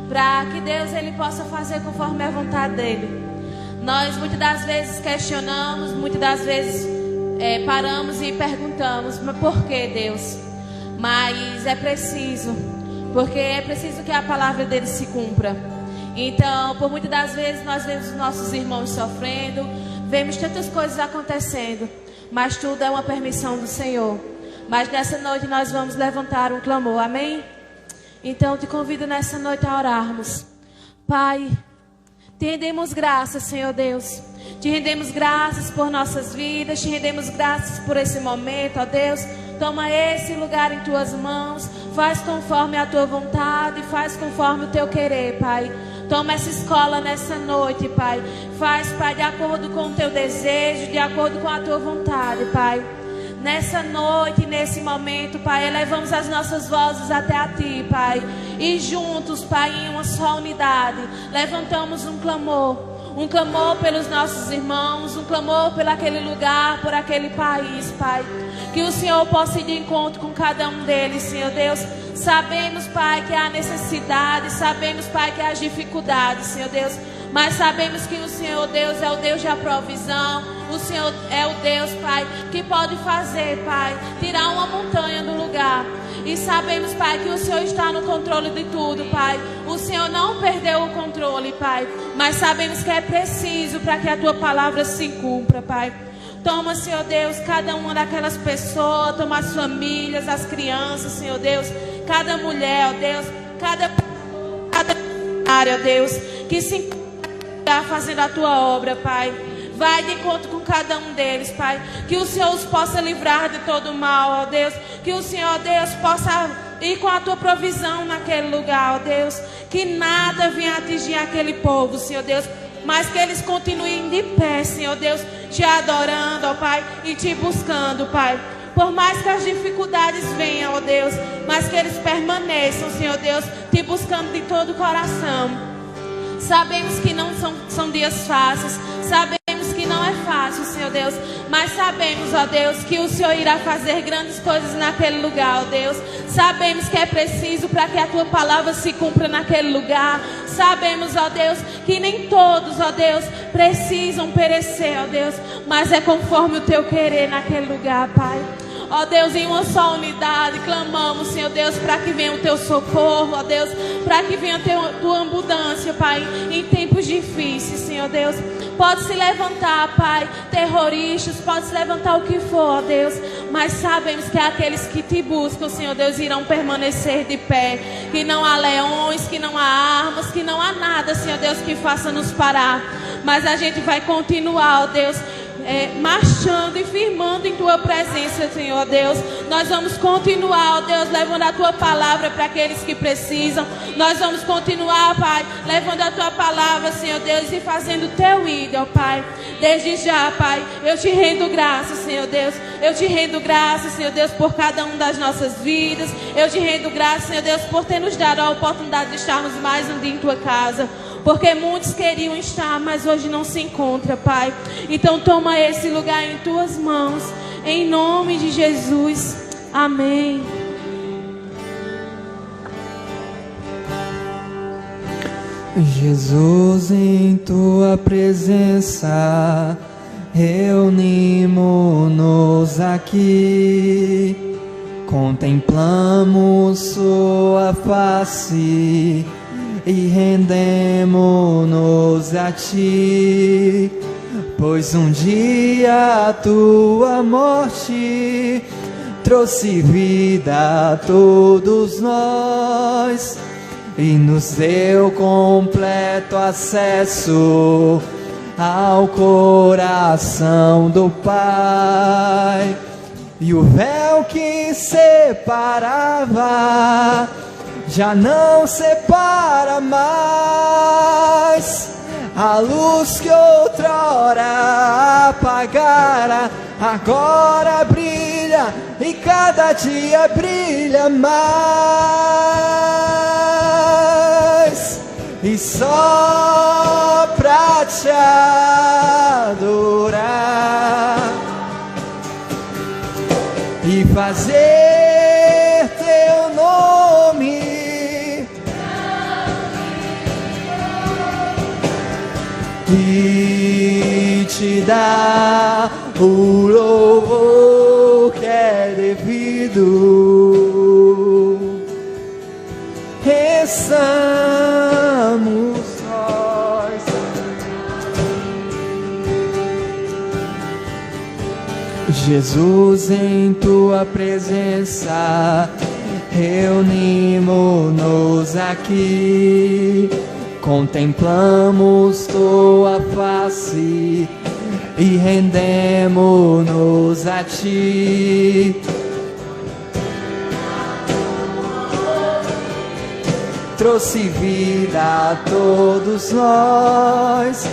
para que Deus ele possa fazer conforme a vontade dele. Nós muitas das vezes questionamos, muitas das vezes paramos e perguntamos, mas por que, Deus? Mas é preciso, porque é preciso que a palavra dele se cumpra. Então, por muitas das vezes nós vemos os nossos irmãos sofrendo, vemos tantas coisas acontecendo, mas tudo é uma permissão do Senhor. Mas nessa noite nós vamos levantar um clamor, amém? Então te convido nessa noite a orarmos. Pai, te rendemos graças, Senhor Deus. Te rendemos graças por nossas vidas, te rendemos graças por esse momento, ó Deus. Toma esse lugar em tuas mãos, faz conforme a tua vontade, faz conforme o teu querer, Pai. Toma essa escola nessa noite, Pai. Faz, Pai, de acordo com o teu desejo, de acordo com a tua vontade, Pai. Nessa noite, nesse momento, Pai, elevamos as nossas vozes até a Ti, Pai. E juntos, Pai, em uma só unidade, levantamos um clamor pelos nossos irmãos, um clamor por aquele lugar, por aquele país, Pai. Que o Senhor possa ir de encontro com cada um deles, Senhor Deus. Sabemos, Pai, que há necessidade, sabemos, Pai, que há dificuldades, Senhor Deus. Mas sabemos que o Senhor, Deus, é o Deus da provisão. O Senhor é o Deus, Pai, que pode fazer, Pai, tirar uma montanha do lugar. E sabemos, Pai, que o Senhor está no controle de tudo, Pai. O Senhor não perdeu o controle, Pai. Mas sabemos que é preciso para que a Tua palavra se cumpra, Pai. Toma, Senhor Deus, cada uma daquelas pessoas, toma as famílias, as crianças, Senhor Deus. Cada mulher, ó Deus, cada área, ó Deus, que se encontra fazendo a Tua obra, Pai. Vai de encontro com cada um deles, Pai. Que o Senhor os possa livrar de todo mal, ó Deus. Que o Senhor, ó Deus, possa ir com a Tua provisão naquele lugar, ó Deus. Que nada venha atingir aquele povo, Senhor Deus. Mas que eles continuem de pé, Senhor Deus, Te adorando, ó Pai, e Te buscando, Pai. Por mais que as dificuldades venham, ó Deus, mas que eles permaneçam, Senhor Deus, Te buscando de todo o coração. Sabemos que não são dias fáceis, sabemos que não é fácil, Senhor Deus, mas sabemos, ó Deus, que o Senhor irá fazer grandes coisas naquele lugar, ó Deus. Sabemos que é preciso para que a Tua palavra se cumpra naquele lugar. Sabemos, ó Deus, que nem todos, ó Deus, precisam perecer, ó Deus, mas é conforme o Teu querer naquele lugar, Pai. Ó Deus, em uma só unidade, clamamos, Senhor Deus, para que venha o Teu socorro, ó Deus, para que venha a Tua abundância, Pai, em tempos difíceis, Senhor Deus. Pode se levantar, Pai, terroristas, pode se levantar o que for, ó Deus, mas sabemos que aqueles que Te buscam, Senhor Deus, irão permanecer de pé. Que não há leões, que não há armas, que não há nada, Senhor Deus, que faça nos parar. Mas a gente vai continuar, ó Deus, marchando e firmando em Tua presença, Senhor Deus. Nós vamos continuar, ó Deus, levando a Tua palavra para aqueles que precisam. Nós vamos continuar, Pai, levando a Tua palavra, Senhor Deus, e fazendo o Teu ídolo, Pai. Desde já, Pai, eu Te rendo graças, Senhor Deus. Eu Te rendo graças, Senhor Deus, por cada uma das nossas vidas. Eu Te rendo graças, Senhor Deus, por ter nos dado a oportunidade de estarmos mais um dia em Tua casa. Porque muitos queriam estar, mas hoje não se encontra, Pai. Então toma esse lugar em Tuas mãos, em nome de Jesus. Amém. Jesus, em Tua presença reunimos-nos aqui, contemplamos Sua face e rendemo-nos a Ti, pois um dia a Tua morte trouxe vida a todos nós e nos deu completo acesso ao coração do Pai. E o véu que separava já não separa mais. A luz que outrora apagara agora brilha e cada dia brilha mais. E só pra Te adorar e fazer Teu nome e te dar o louvor que é devido. Estamos nós. Jesus, em tua presença reunimos-nos aqui, contemplamos tua face e rendemos-nos a ti. Trouxe vida a todos nós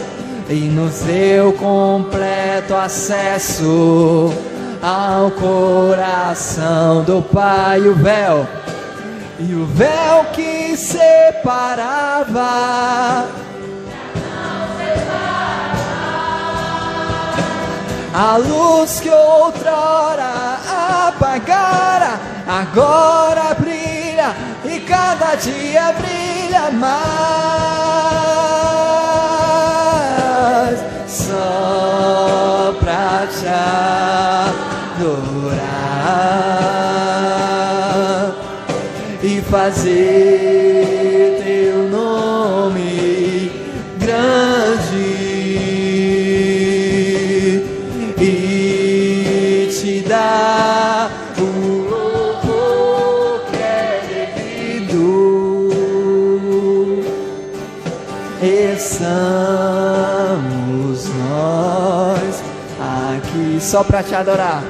e nos deu completo acesso ao coração do Pai. E o véu que separava a luz que outrora apagara, agora brilha e cada dia brilha mais. Só pra te adorar e fazer teu nome grande e te dar o louvor que é devido. Estamos nós aqui só pra te adorar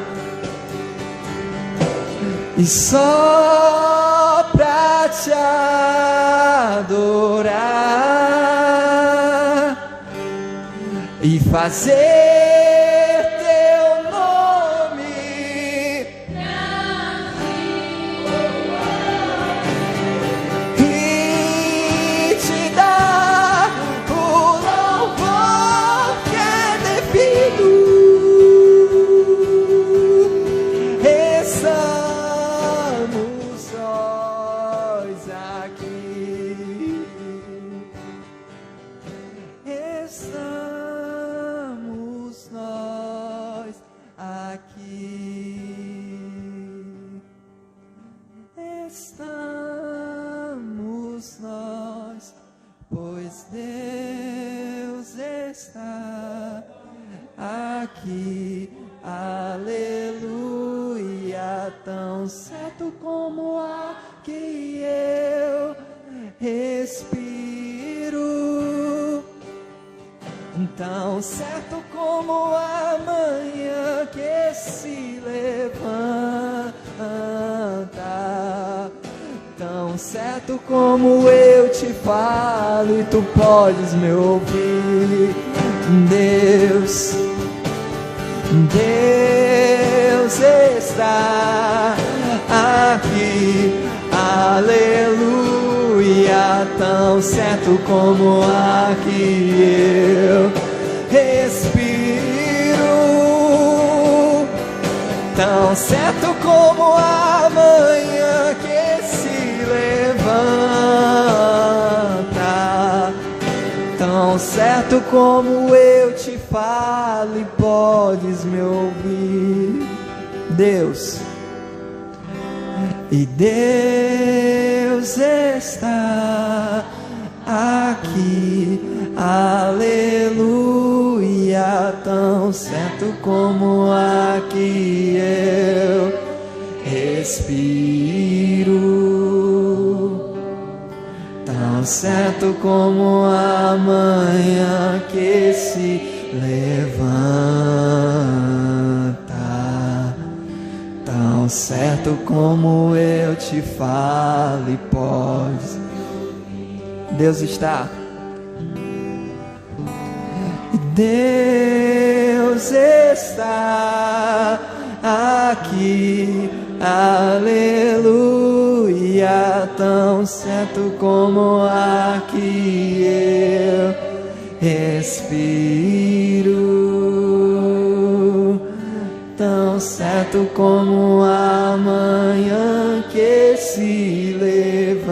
e só pra te adorar e fazer teu nome e te dar o louvor que é devido. Estamos nós aqui. Estamos nós, pois Deus está aqui. Aleluia, tão certo como ar que eu respiro, tão certo como a manhã que se levanta, tão certo como eu te falo e tu podes me ouvir. Deus está aqui, aleluia, tão certo como aqui eu respiro, tão certo como a manhã que se levanta, tão certo como eu te falo e podes me ouvir. Deus, e Deus está aqui, aleluia, tão certo como aqui eu respiro, tão certo como a manhã que se levanta, tão certo como eu te falo e podes. Deus está. Deus está aqui, aleluia, tão certo como aqui eu respiro, tão certo como a manhã que se levanta,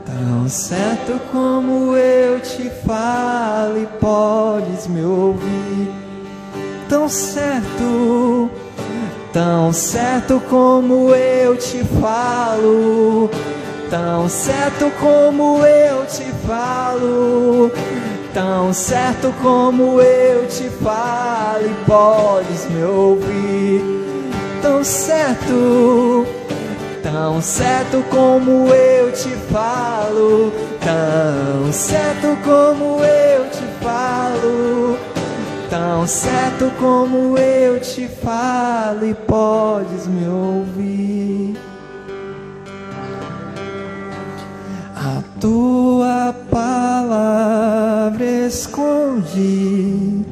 tão certo certo como eu te falo e podes me ouvir. Tão certo como eu te falo, tão certo como eu te falo, tão certo como eu te falo e podes me ouvir. Tão certo como eu te falo, tão certo como eu te falo, tão certo como eu te falo e podes me ouvir. A tua palavra escondi,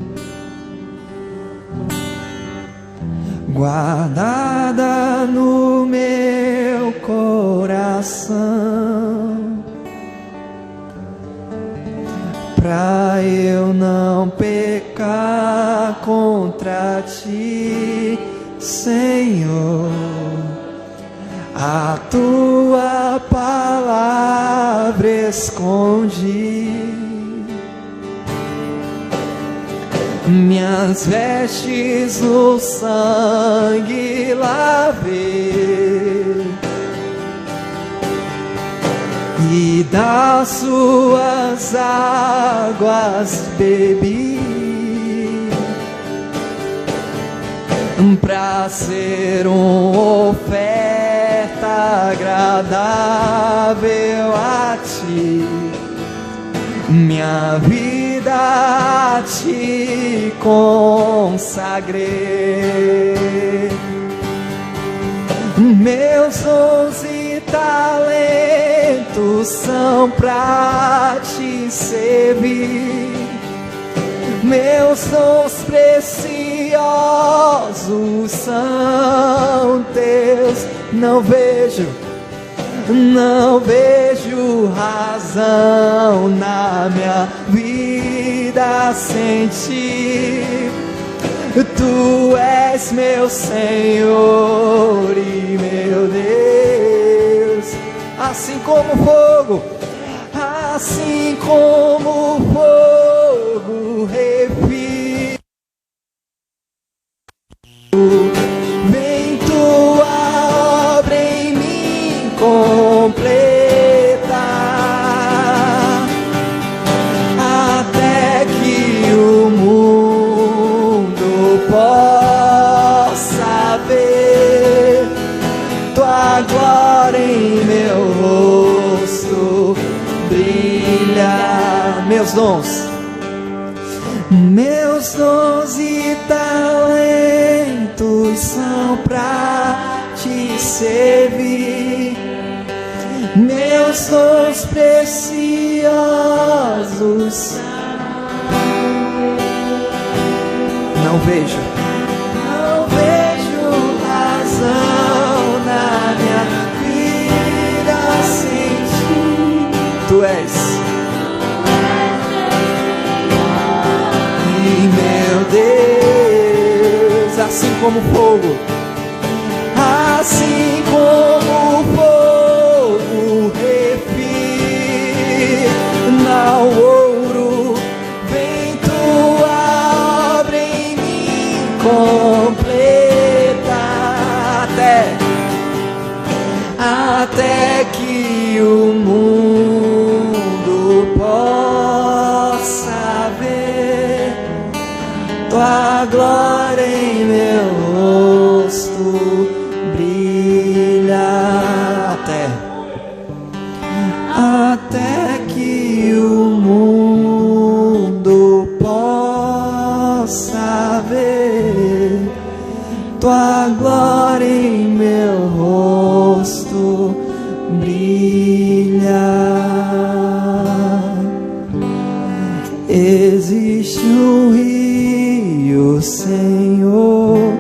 guardada no meu coração, pra eu não pecar contra ti, Senhor. A tua palavra escondi, minhas vestes no sangue lavei e das suas águas bebi, pra ser uma oferta agradável a ti, minha vida a ti consagrei. Meus dons e talentos são pra te servir, meus dons preciosos são teus. Não vejo razão na minha vida sem ti. Tu és meu Senhor e meu Deus. Assim como fogo, assim como fogo refino, vem tua obra em mim completa, até que o mundo possa ver tua glória em meu rosto brilha. Meus dons e talentos são pra te servir, meus dons preciosos. Não vejo razão na minha vida sem ti. Tu és, e meu Deus, assim como fogo, assim como fogo refina o ouro, vem tua obra em mim completa, até que o mundo possa ver tua glória em meu rosto brilha, até que o mundo possa ver tua glória em meu rosto brilha. Existe um rio, Senhor,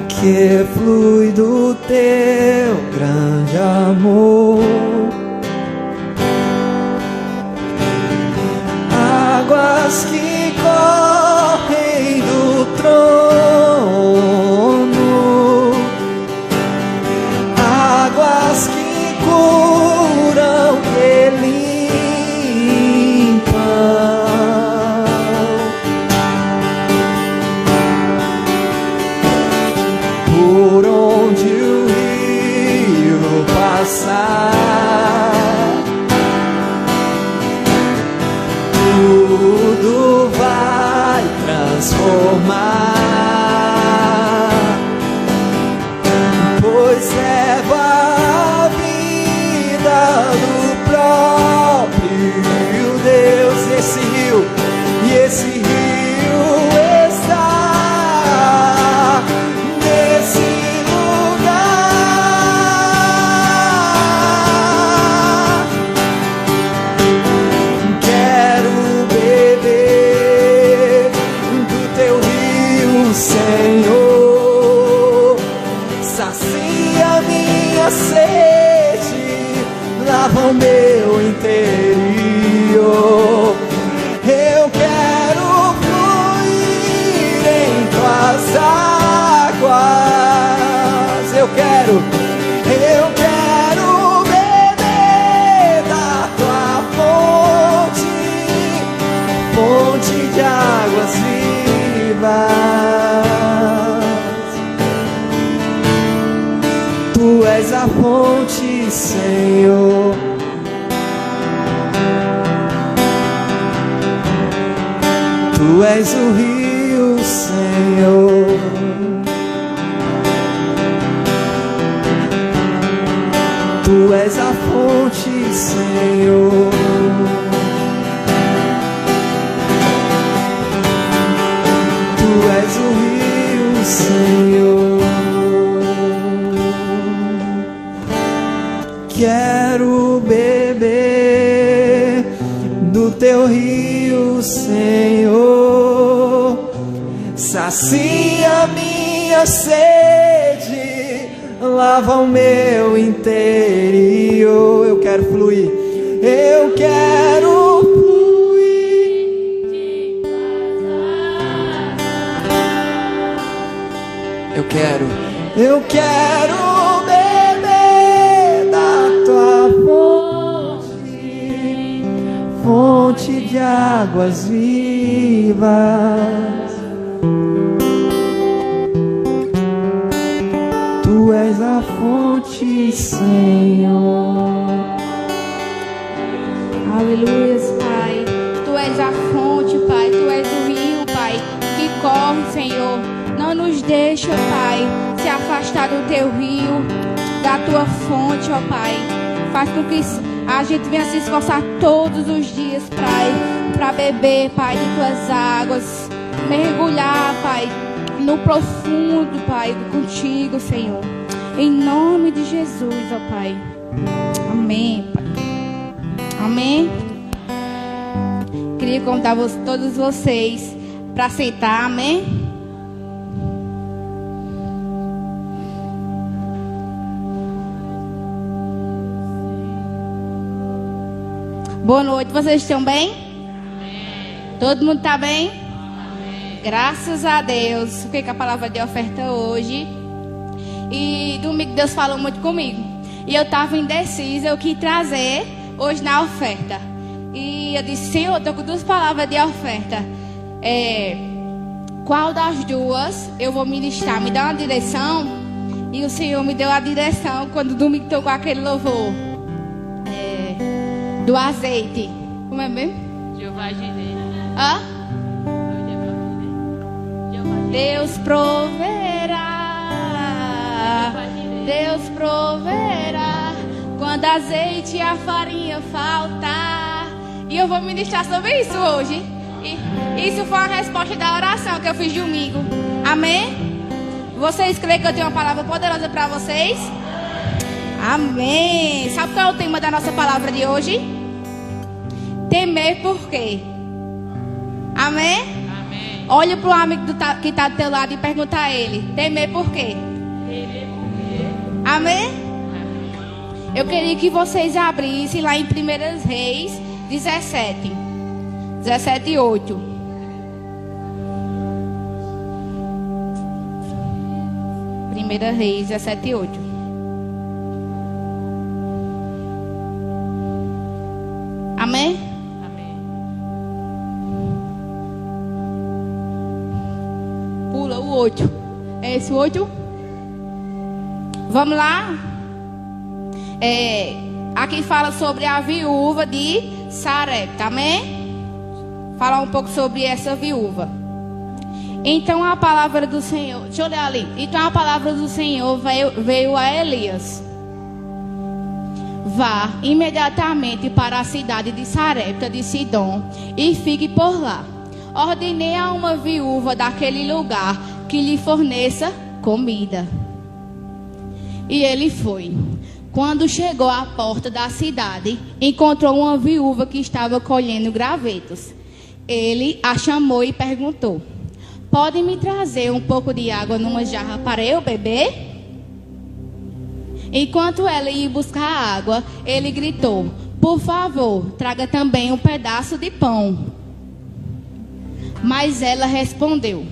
que flui do teu grande amor, águas que correm do trono, águas que és a fonte, Senhor. Tu és o rio, Senhor. Tu és a fonte, Senhor. Tu és o rio, Senhor. Quero beber do teu rio, Senhor. Sacia minha sede, lava o meu interior. Eu quero fluir, eu quero fluir. Eu quero beber da tua fonte, fonte de águas vivas. Tu és a fonte, Senhor. Aleluia, Pai. Tu és a fonte, Pai. Tu és o rio, Pai, que corre, Senhor. Não nos deixa, Pai, se afastar do teu rio, da tua fonte, ó Pai. Faz com que a gente venha se esforçar todos os dias, Pai, para beber, Pai, de tuas águas. Mergulhar, Pai, no profundo, Pai, contigo, Senhor. Em nome de Jesus, ó Pai. Amém, Pai. Amém. Queria convidar todos vocês para sentar, amém? Boa noite, vocês estão bem? Amém. Todo mundo está bem? Amém. Graças a Deus. Fiquei com a palavra de oferta hoje. E domingo Deus falou muito comigo. E eu estava indecisa, eu quis trazer hoje na oferta. E eu disse, Senhor, estou com 2 palavras de oferta. Qual das duas eu vou ministrar? Me dá uma direção. E o Senhor me deu a direção quando domingo tocou aquele louvor. Do azeite. Como é mesmo? Jeová Jireh. Hã? Deus proverá. Deus proverá. Quando azeite e a farinha faltar. E eu vou ministrar sobre isso hoje. E isso foi uma resposta da oração que eu fiz domingo. Amém? Vocês creem que eu tenho uma palavra poderosa para vocês? Amém. Sabe qual é o tema da nossa palavra de hoje? Temer por quê? Amém? Amém. Olha para o amigo que está do teu lado e pergunta a ele: temer por quê? Temer por quê? Amém? Amém? Eu queria que vocês abrissem lá em 1 Reis 17, 8. 1 Reis 17, 8. Amém? Amém. Pula o 8. É esse o 8? Vamos lá? Aqui fala sobre a viúva de Sarepta. Amém? Falar um pouco sobre essa viúva. Então a palavra do Senhor. Deixa eu ler ali. Então a palavra do Senhor veio a Elias. Vá imediatamente para a cidade de Sarepta de Sidom e fique por lá. Ordenei a uma viúva daquele lugar que lhe forneça comida. E ele foi. Quando chegou à porta da cidade, encontrou uma viúva que estava colhendo gravetos. Ele a chamou e perguntou: pode me trazer um pouco de água numa jarra para eu beber? Enquanto ela ia buscar água, ele gritou: por favor, traga também um pedaço de pão. Mas ela respondeu: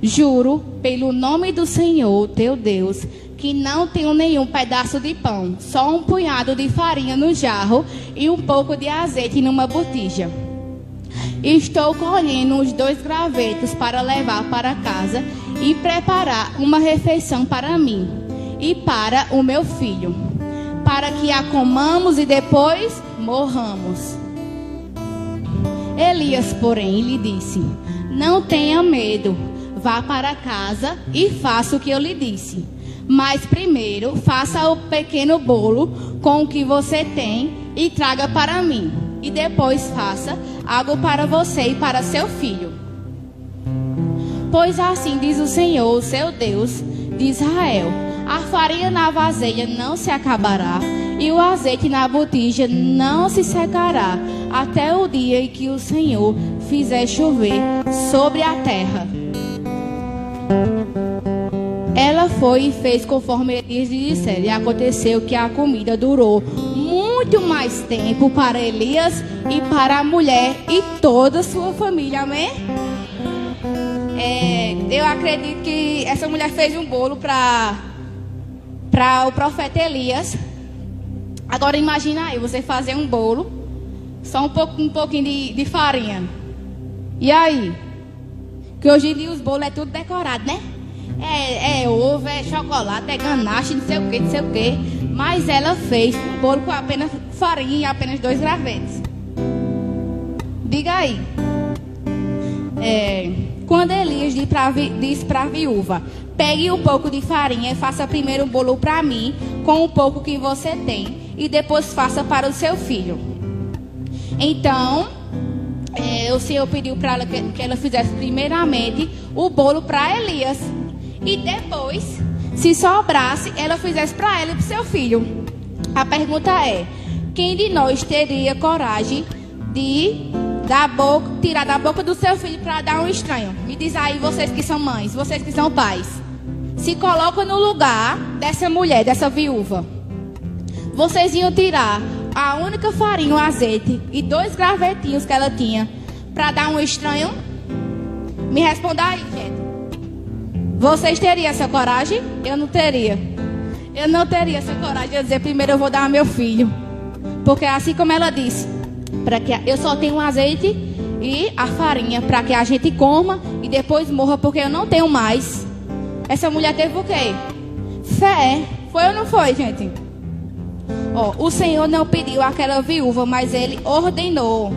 juro pelo nome do Senhor, teu Deus, que não tenho nenhum pedaço de pão, só um punhado de farinha no jarro e um pouco de azeite numa botija. Estou colhendo uns 2 gravetos para levar para casa e preparar uma refeição para mim. e para o meu filho, para que a comamos e depois morramos. Elias, porém, lhe disse: não tenha medo, vá para casa e faça o que eu lhe disse. Mas primeiro faça o pequeno bolo com o que você tem e traga para mim. E depois faça algo para você e para seu filho. Pois assim diz o Senhor, seu Deus de Israel: a farinha na vasilha não se acabará, e o azeite na botija não se secará, até o dia em que o Senhor fizer chover sobre a terra. Ela foi e fez conforme Elias lhe dissera, e aconteceu que a comida durou muito mais tempo para Elias e para a mulher e toda a sua família. Amém? Eu acredito que essa mulher fez um bolo para o profeta Elias. Agora imagina aí, você fazer um bolo, só um pouquinho de farinha. E aí? Que hoje em dia os bolos é tudo decorado, né? É ovo, é chocolate, é ganache, não sei o que. Mas ela fez um bolo com apenas farinha e apenas 2 gravetos. Diga aí. Quando Elias disse para a viúva: pegue um pouco de farinha e faça primeiro um bolo para mim, com um pouco que você tem, e depois faça para o seu filho. Então, o Senhor pediu para ela que ela fizesse primeiramente o bolo para Elias. E depois, se sobrasse, ela fizesse para ela e para o seu filho. A pergunta é: quem de nós teria coragem de tirar da boca do seu filho para dar um estranho? Me diz aí, vocês que são mães, vocês que são pais. Se colocam no lugar dessa mulher, dessa viúva. Vocês iam tirar a única farinha, o azeite e 2 gravetinhos que ela tinha para dar um estranho? Me responda aí, gente. Vocês teriam essa coragem? Eu não teria. Eu não teria essa coragem de dizer: primeiro eu vou dar ao meu filho. Porque assim como ela disse, para que eu só tenho o azeite e a farinha para que a gente coma e depois morra, porque eu não tenho mais. Essa mulher teve o quê? Fé. Foi ou não foi, gente? O Senhor não pediu àquela viúva, mas Ele ordenou.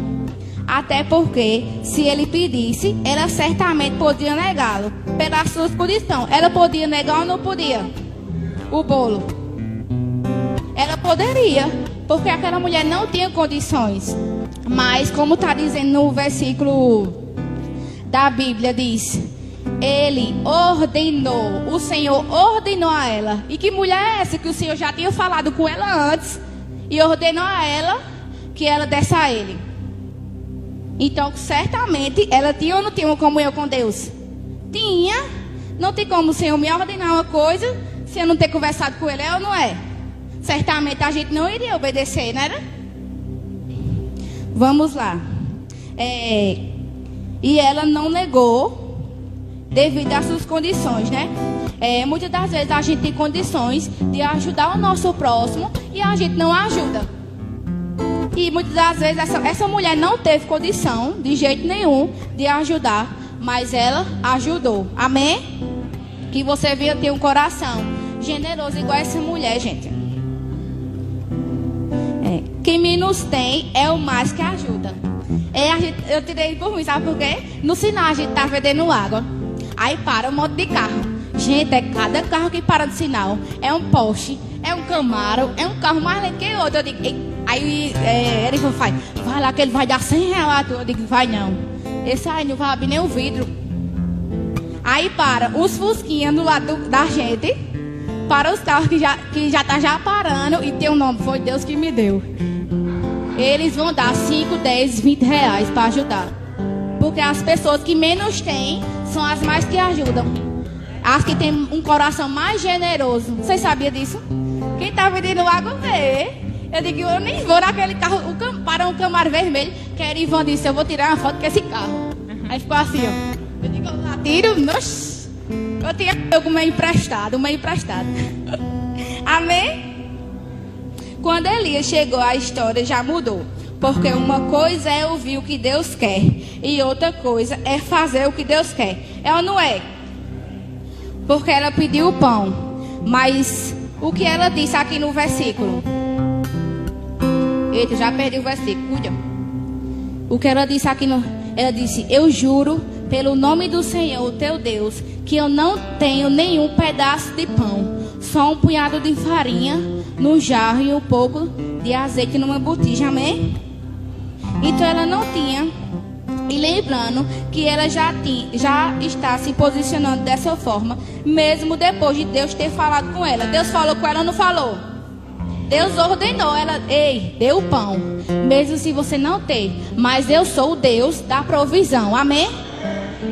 Até porque, se Ele pedisse, ela certamente podia negá-lo pelas suas condições. Ela podia negar ou não podia? O bolo. Ela poderia, porque aquela mulher não tinha condições. Mas, como está dizendo no versículo da Bíblia, diz: Ele ordenou, o Senhor ordenou a ela. E que mulher é essa que o Senhor já tinha falado com ela antes e ordenou a ela que ela desse a ele? Então, certamente, ela tinha ou não tinha uma comunhão com Deus? Tinha. Não tem como o Senhor me ordenar uma coisa se eu não ter conversado com Ele, é ou não é? Certamente a gente não iria obedecer, não era? Vamos lá. E ela não negou devido às suas condições, né? Muitas das vezes a gente tem condições de ajudar o nosso próximo e a gente não ajuda. E muitas das vezes essa mulher não teve condição de jeito nenhum de ajudar, mas ela ajudou. Amém? Que você venha ter um coração generoso igual essa mulher, gente. Quem menos tem é o mais que ajuda. Eu tirei por mim, sabe por quê? No sinal a gente tá vendendo água. Aí para um monte de carro. Gente, é cada carro que para no sinal. É um Porsche, é um Camaro, é um carro mais lento que outro. Eu digo, aí ele faz: vai lá que ele vai dar R$100. Eu digo: vai não. Esse aí não vai abrir nem o vidro. Aí para os fusquinhas do lado da gente. Para os carros que já tá parando e tem um nome, foi Deus que me deu. Eles vão dar 5, 10, 20 reais para ajudar. Porque as pessoas que menos têm são as mais que ajudam. As que têm um coração mais generoso. Vocês sabiam disso? Quem tá vendendo água vê. Eu digo: eu nem vou naquele carro, para um Camaro vermelho. Que a Ivan disse: eu vou tirar uma foto com esse carro. Aí ficou assim, ó. Eu digo: eu lá tiro, nossa. Eu tinha com o meio emprestado, Amém? Quando Elias chegou, a história já mudou. Porque uma coisa é ouvir o que Deus quer e outra coisa é fazer o que Deus quer. É ou não é? Porque ela pediu o pão, Mas o que ela disse aqui no versículo? Eita, já perdi o versículo, cuida. O que ela disse aqui ela disse: eu juro pelo nome do Senhor, teu Deus, que eu não tenho nenhum pedaço de pão, só um punhado de farinha no jarro e um pouco de azeite numa botija, amém? Então ela não tinha. E lembrando que ela já está se posicionando dessa forma, mesmo depois de Deus ter falado com ela. Deus falou com ela ou não falou? Deus ordenou ela: ei, dê o pão, mesmo se você não ter, mas eu sou o Deus da provisão, amém?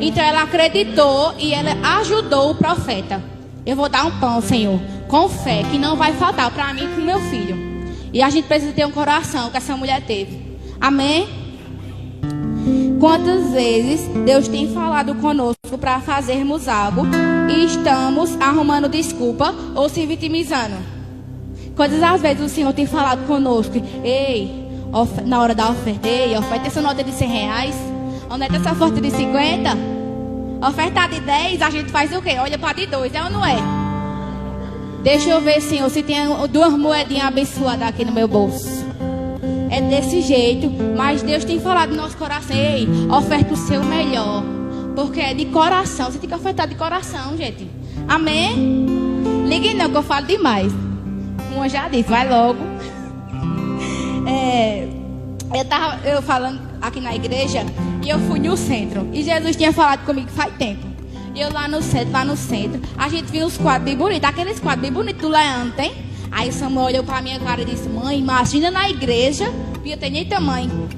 Então ela acreditou e ela ajudou o profeta. Eu vou dar um pão, Senhor, com fé, que não vai faltar para mim e para o meu filho. E a gente precisa ter um coração que essa mulher teve, amém? Quantas vezes Deus tem falado conosco para fazermos algo e estamos arrumando desculpa ou se vitimizando? Quantas às vezes o Senhor tem falado conosco: ei, na hora da oferta, ei, oferta essa nota de R$100, onde é essa oferta de 50? Oferta de 10, a gente faz o quê? Olha para de 2, é ou não é? Deixa eu ver, Senhor, se tem 2 moedinhas abençoadas aqui no meu bolso. É desse jeito, mas Deus tem falado no nosso coração: ei, oferta o seu melhor, porque é de coração. Você tem que ofertar de coração, gente, amém? Liguem não, que eu falo demais. Uma já disse, vai logo. Eu falando aqui na igreja e eu fui no centro, e Jesus tinha falado comigo faz tempo. E eu lá no centro, a gente viu uns quadros bem bonitos, aqueles quadros bem bonitos do Leandro, tem? Aí Samuel olhou pra minha cara e disse: mãe, imagina na igreja, ia ter nem tamanho.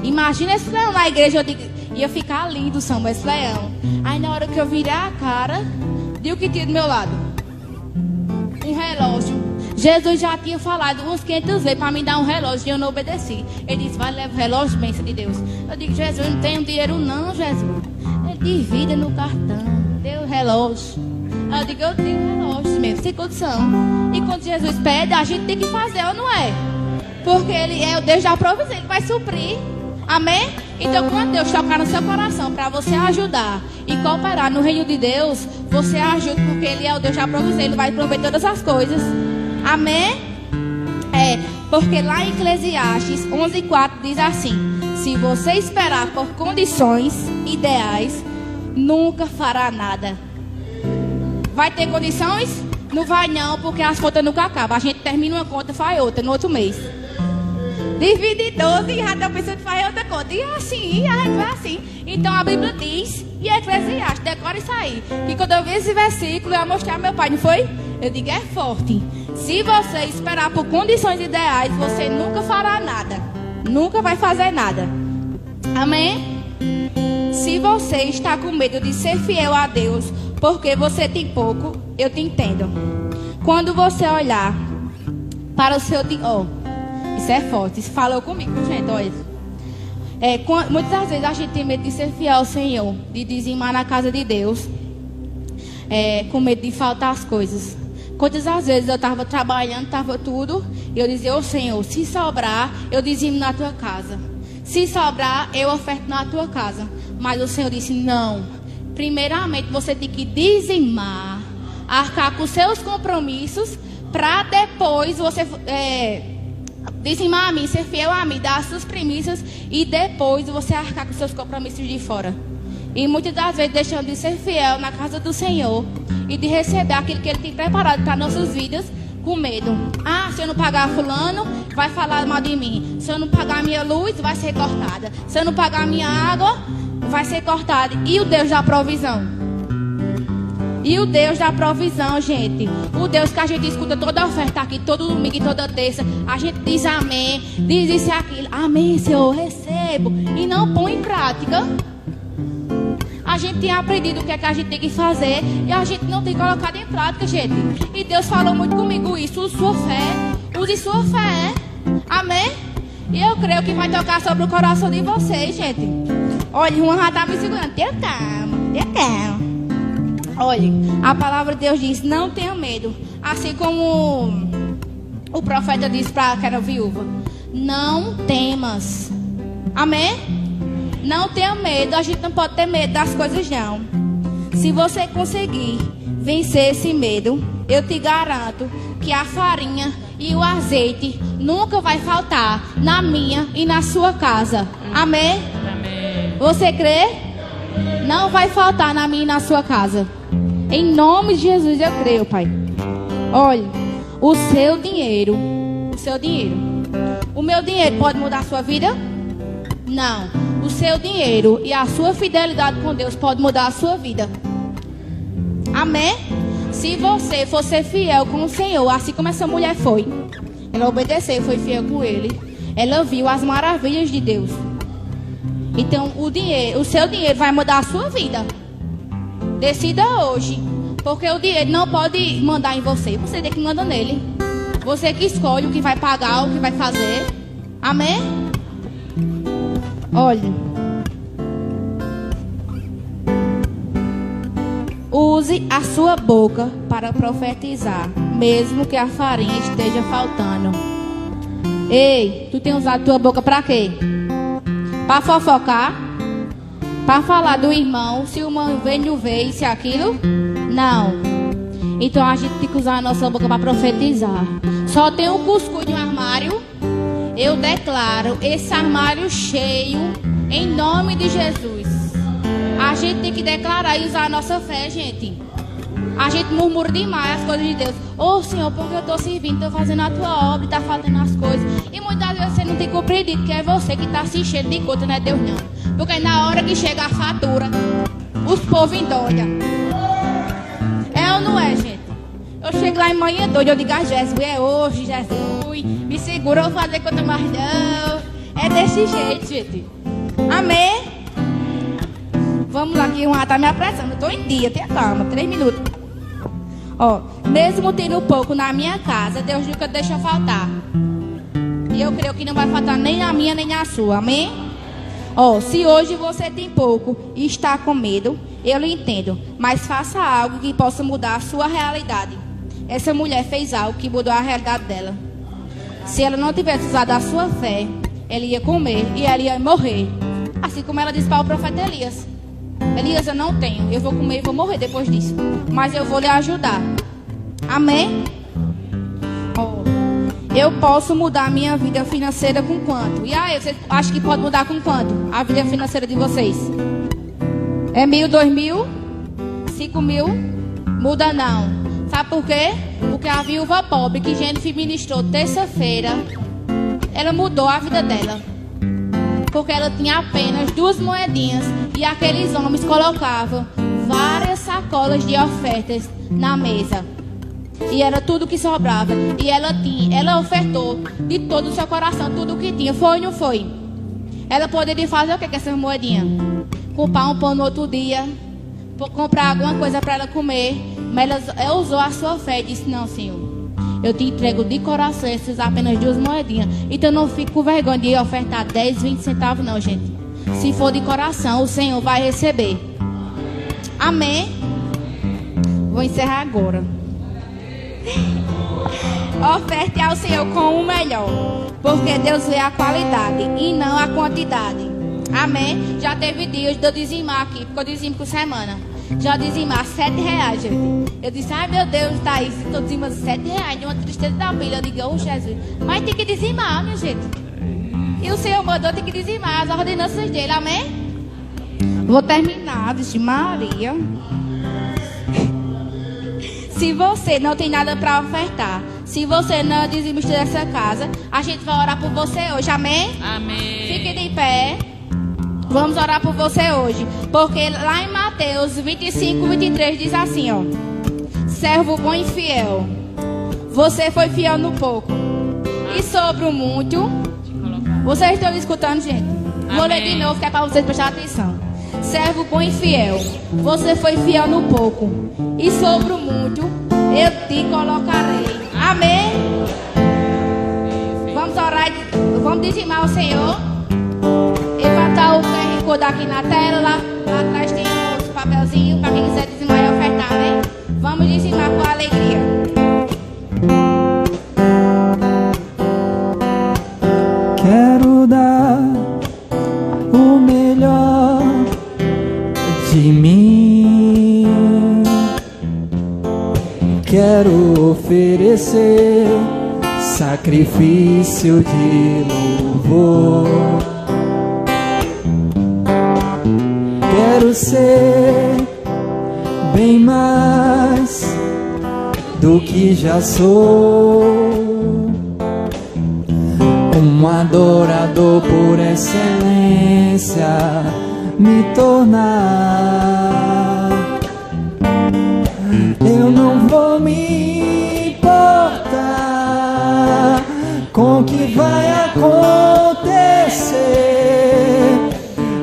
Imagina esse leão na igreja. Eu digo, ia ficar lindo, Samuel, esse leão. Aí na hora que eu virei a cara, viu o que tinha do meu lado? Um relógio. Jesus já tinha falado uns 500 vezes para me dar um relógio e eu não obedeci. Ele disse: vai, leva o relógio, bênção de Deus. Eu digo: Jesus, eu não tenho dinheiro não, Jesus. Ele divide no cartão, deu o relógio. Eu digo: eu tenho relógio mesmo, sem condição. E quando Jesus pede, a gente tem que fazer, ou não é? Porque Ele é o Deus da provisão, Ele vai suprir. Amém? Então quando Deus tocar no seu coração para você ajudar e cooperar no reino de Deus, você ajuda, porque Ele é o Deus da provisão, Ele vai prover todas as coisas. Amém? Porque lá em Eclesiastes 11:4 diz assim: se você esperar por condições ideais, nunca fará nada. Vai ter condições? Não vai não, porque as contas nunca acabam. A gente termina uma conta, faz outra no outro mês. Divide 12 e já está pensando que faz outra conta. E assim, a gente vai assim. Então a Bíblia diz, e Eclesiastes, decora isso aí, que quando eu vi esse versículo, eu ia mostrar ao meu pai, não foi? Eu digo: é forte. Se você esperar por condições ideais, você nunca fará nada. Nunca vai fazer nada. Amém? Se você está com medo de ser fiel a Deus, porque você tem pouco, eu te entendo. Quando você olhar para o seu dinheiro, isso é forte, isso falou comigo, gente, olha. Muitas das vezes a gente tem medo de ser fiel ao Senhor, de dizimar na casa de Deus, com medo de faltar as coisas. Quantas das vezes eu estava trabalhando, estava tudo, e eu dizia: ô Senhor, se sobrar, eu dizimo na tua casa. Se sobrar, eu oferto na tua casa. Mas o Senhor disse: não. Primeiramente, você tem que dizimar, arcar com seus compromissos, para depois você dizimar a mim, ser fiel a mim, dar as suas premissas, e depois você arcar com seus compromissos de fora. E muitas das vezes deixando de ser fiel na casa do Senhor e de receber aquilo que Ele tem preparado para nossas vidas, com medo. Ah, se eu não pagar fulano, vai falar mal de mim. Se eu não pagar a minha luz, vai ser cortada. Se eu não pagar a minha água, vai ser cortada. E o Deus da provisão? E o Deus da provisão, gente, o Deus que a gente escuta toda a oferta aqui, todo domingo e toda terça, a gente diz amém, diz isso e aquilo: amém, Senhor, recebo, e não põe em prática. A gente tem aprendido o que é que a gente tem que fazer e a gente não tem colocado em prática, gente. E Deus falou muito comigo isso: use sua fé, amém? E eu creio que vai tocar sobre o coração de vocês, gente. Olha, uma já está me segurando. Tenha calma. Olha, a palavra de Deus diz: não tenha medo. Assim como o profeta disse para aquela viúva: não temas. Amém? Não tenha medo. A gente não pode ter medo das coisas, não. Se você conseguir vencer esse medo, eu te garanto que a farinha e o azeite nunca vai faltar na minha e na sua casa. Amém? Amém. Você crê? Não vai faltar na minha e na sua casa. Em nome de Jesus eu creio, Pai. Olha, o dinheiro, o meu dinheiro pode mudar a sua vida? Não. O seu dinheiro e a sua fidelidade com Deus pode mudar a sua vida. Amém? Se você for ser fiel com o Senhor, assim como essa mulher foi, ela obedeceu, foi fiel com Ele, ela viu as maravilhas de Deus. Então o seu dinheiro vai mudar a sua vida. Decida hoje, porque o dinheiro não pode mandar em você, você tem que mandar nele. Você que escolhe o que vai pagar, o que vai fazer. Amém? Olha, use a sua boca para profetizar, mesmo que a farinha esteja faltando. Ei, tu tem usado tua boca para quê? Para fofocar? Para falar do irmão, se o irmão veio, se aquilo? Não. Então a gente tem que usar a nossa boca para profetizar. Só tem um cuscuz de um armário. Eu declaro esse armário cheio em nome de Jesus. A gente tem que declarar e usar a nossa fé, gente. A gente murmura demais as coisas de Deus. Ô Senhor, porque eu estou servindo, estou fazendo a tua obra, está fazendo as coisas. E muitas vezes você não tem compreendido que é você que está se enchendo de conta, não é Deus não. Porque na hora que chega a fatura, os povos endolham. É ou não é, gente? Eu chego lá em manhã doida, eu digo, Jesus, é hoje, Jesus. Me segura, eu vou fazer conta mais não. É desse jeito, gente. Amém? Vamos lá, que uma tá me apressando. Eu tô em dia, tenha calma, 3 minutos. Ó, mesmo tendo pouco na minha casa, Deus nunca deixa faltar. E eu creio que não vai faltar nem na minha, nem na sua. Amém? Ó, se hoje você tem pouco e está com medo, eu lhe entendo. Mas faça algo que possa mudar a sua realidade. Essa mulher fez algo que mudou a realidade dela. Se ela não tivesse usado a sua fé, ela ia comer e ela ia morrer. Assim como ela disse para o profeta Elias. Elias, eu não tenho, eu vou comer e vou morrer depois disso. Mas eu vou lhe ajudar. Amém? Oh, eu posso mudar a minha vida financeira com quanto? E aí, você acha que pode mudar com quanto? A vida financeira de vocês? É 1.000, 2.000? 5.000? Muda não. Sabe por quê? Porque a viúva pobre que Jennifer ministrou terça-feira, ela mudou a vida dela. Porque ela tinha apenas 2 moedinhas e aqueles homens colocavam várias sacolas de ofertas na mesa. E era tudo que sobrava. E ela ofertou de todo o seu coração tudo o que tinha. Foi ou não foi? Ela poderia fazer o que com essas moedinhas? Comprar um pão no outro dia, comprar alguma coisa para ela comer. Mas ela usou a sua fé e disse, não, Senhor, eu te entrego de coração essas apenas 2 moedinhas. Então não fique com vergonha de ofertar 10, 20 centavos não, gente. Se for de coração, o Senhor vai receber. Amém? Vou encerrar agora. Oferte ao Senhor com o melhor, porque Deus vê a qualidade e não a quantidade. Amém? Já teve dias de eu dizimar aqui, porque eu dizimo por semana. Já dizimar R$7, gente. Eu disse, ai meu Deus, Thaís, estou dizimando R$7 de uma tristeza da vida. Eu digo, oh Jesus, mas tem que dizimar, minha gente. E o Senhor mandou, tem que dizimar as ordenanças dele, amém? Vou terminar, disse Maria. Se você não tem nada para ofertar, se você não é dizimista dessa casa, a gente vai orar por você hoje, amém? Amém. Fique de pé. Vamos orar por você hoje. Porque lá em Mateus 25, 23 diz assim, ó. Servo bom e fiel. Você foi fiel no pouco. E sobre o muito. Vocês estão escutando, gente? Vou ler de novo, que é para vocês prestarem atenção. Servo bom e fiel. Você foi fiel no pouco. E sobre o muito, eu te colocarei. Amém? Vamos orar. Vamos dizimar ao Senhor. Levantar o QR Code aqui na tela. Lá atrás tem os papelzinhos para quem quiser dizimar e ofertar, né? Vamos dizimar com alegria. Quero dar o melhor de mim. quero oferecer sacrifício de louvor. Quero ser bem mais do que já sou, um adorador por excelência me tornar. Eu não vou me importar com o que vai acontecer,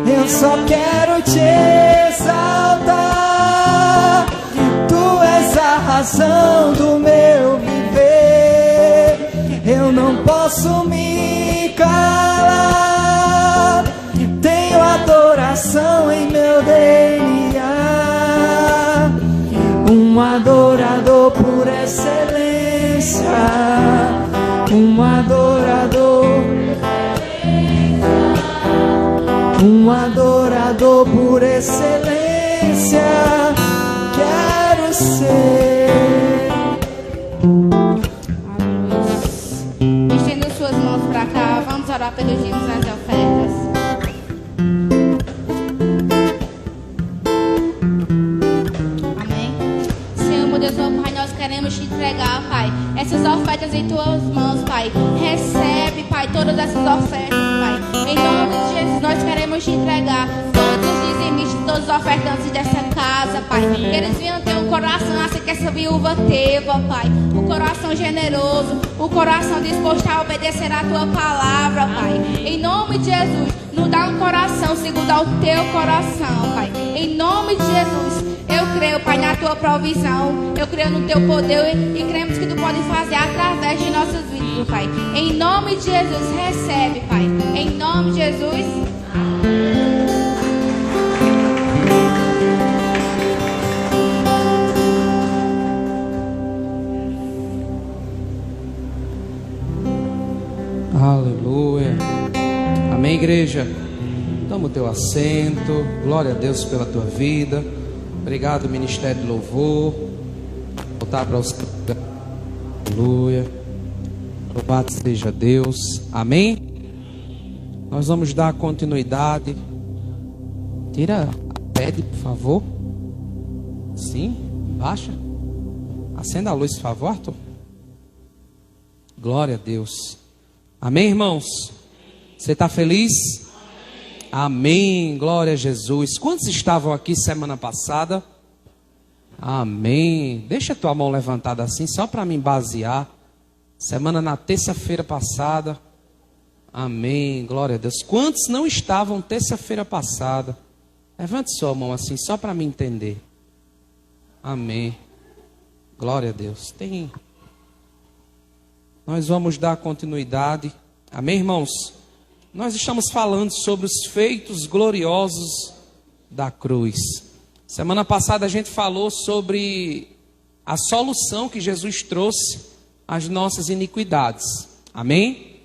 eu só quero te exaltar. Tu és a razão do meu viver, eu não posso me calar. Tenho adoração em meu DNA, um adorador por excelência, um adorador, um adorador por excelência. Quero ser. Estenda suas mãos para cá, vamos orar pelos dízimos nas ofertas. Amém. Senhor, meu Deus, meu Pai, nós queremos te entregar, Pai, essas ofertas em tuas mãos, Pai. Recebe, Pai, todas essas ofertas, Pai. Em nome de Jesus, nós queremos te entregar todos os dizimistas, todos os ofertantes dessa casa, Pai. Eles venham ter um coração assim que essa viúva teve, ó Pai. O coração generoso, o coração disposto a obedecer a tua palavra, Pai. Em nome de Jesus, nos dá um coração segundo ao teu coração, Pai. Em nome de Jesus, eu creio, Pai, na tua provisão. Eu creio no teu poder e cremos que tu pode fazer através de nossas vidas, Pai. Em nome de Jesus, recebe, Pai. Em nome de Jesus. Aleluia. Amém, igreja? Toma o teu assento. Glória a Deus pela tua vida. Obrigado, Ministério de Louvor. Voltar para os... Aleluia. Louvado seja Deus. Amém? Nós vamos dar continuidade. Tira a pede, por favor. Sim, baixa. Acenda a luz, por favor, Arthur. Glória a Deus. Amém, irmãos? Você está feliz? Amém. Glória a Jesus. Quantos estavam aqui semana passada? Amém. Deixa a tua mão levantada assim, só para me basear. Semana na terça-feira passada. Amém. Glória a Deus. Quantos não estavam terça-feira passada? Levante sua mão assim, só para me entender. Amém. Glória a Deus. Nós vamos dar continuidade. Amém, irmãos? Nós estamos falando sobre os feitos gloriosos da cruz. Semana passada a gente falou sobre a solução que Jesus trouxe às nossas iniquidades. Amém?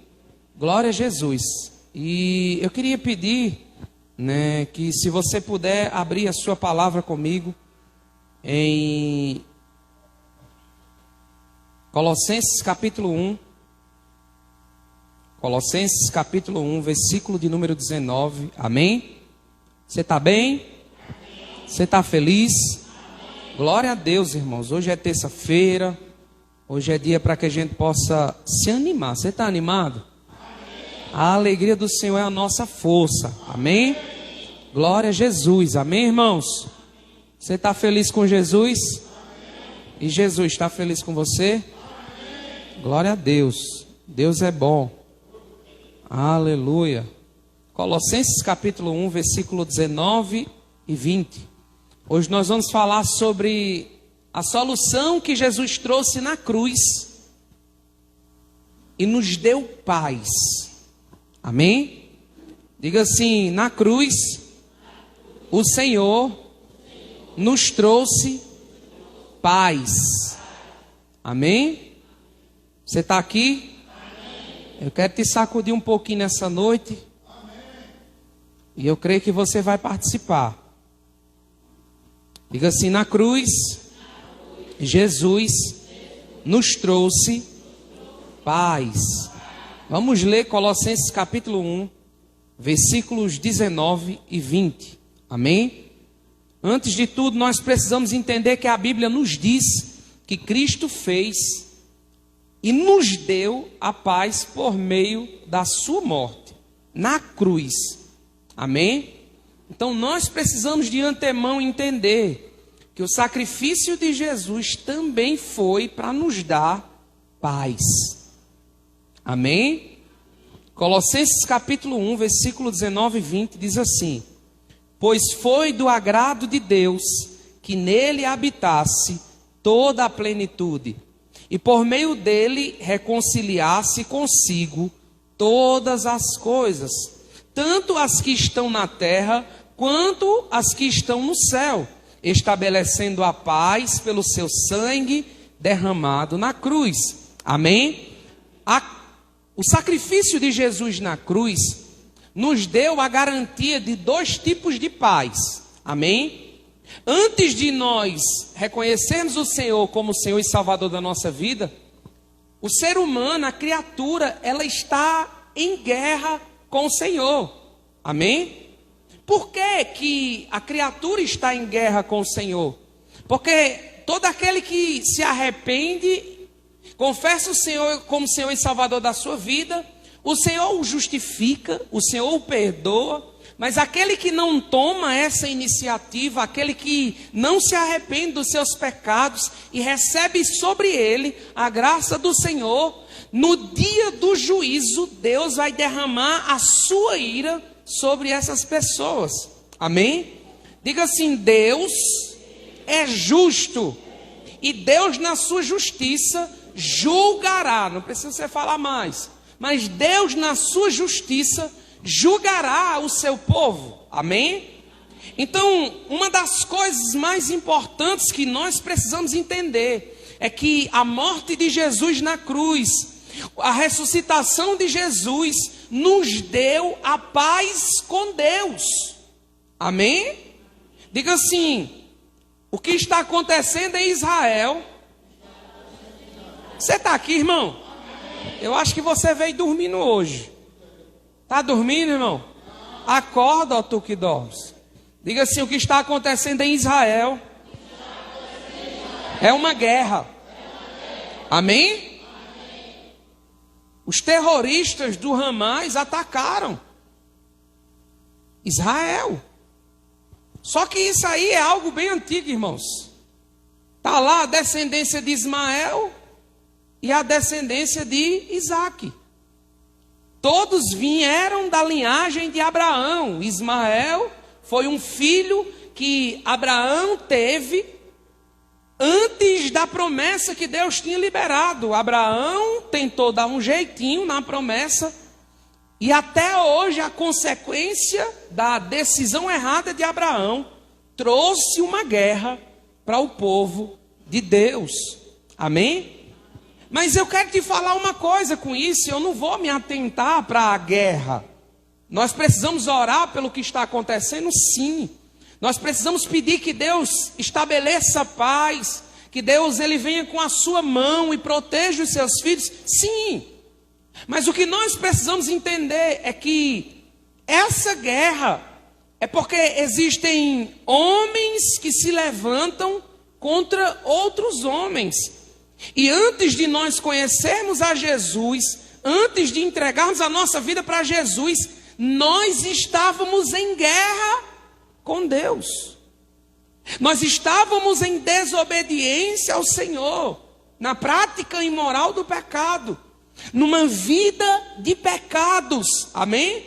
Glória a Jesus. E eu queria pedir, que se você puder abrir a sua palavra comigo em Colossenses capítulo 1. Colossenses capítulo 1, versículo de número 19. Amém? Você está bem? Você está feliz? Amém. Glória a Deus, irmãos. Hoje é terça-feira. Hoje é dia para que a gente possa se animar. Você está animado? Amém. A alegria do Senhor é a nossa força. Amém? Glória a Jesus. Amém, irmãos? Você está feliz com Jesus? Amém. E Jesus está feliz com você? Amém. Glória a Deus. Deus é bom. Aleluia. Colossenses capítulo 1, versículo 19 e 20. Hoje nós vamos falar sobre a solução que Jesus trouxe na cruz e nos deu paz. Amém? Diga assim: na cruz o Senhor nos trouxe paz. Amém? Você está aqui? Eu quero te sacudir um pouquinho nessa noite. E eu creio que você vai participar. Diga assim: na cruz, Jesus nos trouxe paz. Vamos ler Colossenses capítulo 1, versículos 19 e 20. Amém? Antes de tudo, nós precisamos entender que a Bíblia nos diz que Cristo fez e nos deu a paz por meio da sua morte na cruz. Amém? Então nós precisamos de antemão entender que o sacrifício de Jesus também foi para nos dar paz. Amém? Colossenses capítulo 1, versículo 19 e 20 diz assim: pois foi do agrado de Deus que nele habitasse toda a plenitude, e por meio dele reconciliasse consigo todas as coisas, tanto as que estão na terra, quanto as que estão no céu, estabelecendo a paz pelo seu sangue derramado na cruz. Amém? O sacrifício de Jesus na cruz nos deu a garantia de 2 tipos de paz. Amém? Antes de nós reconhecermos o Senhor como Senhor e Salvador da nossa vida, o ser humano, a criatura, ela está em guerra com o Senhor. Amém? Por que que a criatura está em guerra com o Senhor? Porque todo aquele que se arrepende, confessa o Senhor como Senhor e Salvador da sua vida, o Senhor o justifica, o Senhor o perdoa. Mas aquele que não toma essa iniciativa, aquele que não se arrepende dos seus pecados e recebe sobre ele a graça do Senhor, no dia do juízo, Deus vai derramar a sua ira sobre essas pessoas. Amém? Diga assim: Deus é justo e Deus na sua justiça julgará. Não precisa você falar mais, mas Deus na sua justiça julgará o seu povo. Amém? Então, uma das coisas mais importantes que nós precisamos entender é que a morte de Jesus na cruz, a ressuscitação de Jesus, nos deu a paz com Deus. Amém? Diga assim: o que está acontecendo em Israel. Você está aqui, irmão? Eu acho que você veio dormindo hoje. Está dormindo, irmão? Acorda, ó tu que dormes. Diga assim: o que está acontecendo em Israel é uma guerra. Amém? Os terroristas do Hamas atacaram Israel. Só que isso aí é algo bem antigo, irmãos. Está lá a descendência de Ismael e a descendência de Isaac. Todos vieram da linhagem de Abraão. Ismael foi um filho que Abraão teve antes da promessa que Deus tinha liberado. Abraão tentou dar um jeitinho na promessa, e até hoje a consequência da decisão errada de Abraão trouxe uma guerra para o povo de Deus. Amém? Mas eu quero te falar uma coisa com isso. Eu não vou me atentar para a guerra. Nós precisamos orar pelo que está acontecendo, sim. Nós precisamos pedir que Deus estabeleça paz, que Deus ele venha com a sua mão e proteja os seus filhos, sim. Mas o que nós precisamos entender é que essa guerra é porque existem homens que se levantam contra outros homens. E antes de nós conhecermos a Jesus, antes de entregarmos a nossa vida para Jesus, nós estávamos em guerra com Deus. Nós estávamos em desobediência ao Senhor, na prática imoral do pecado, numa vida de pecados. Amém?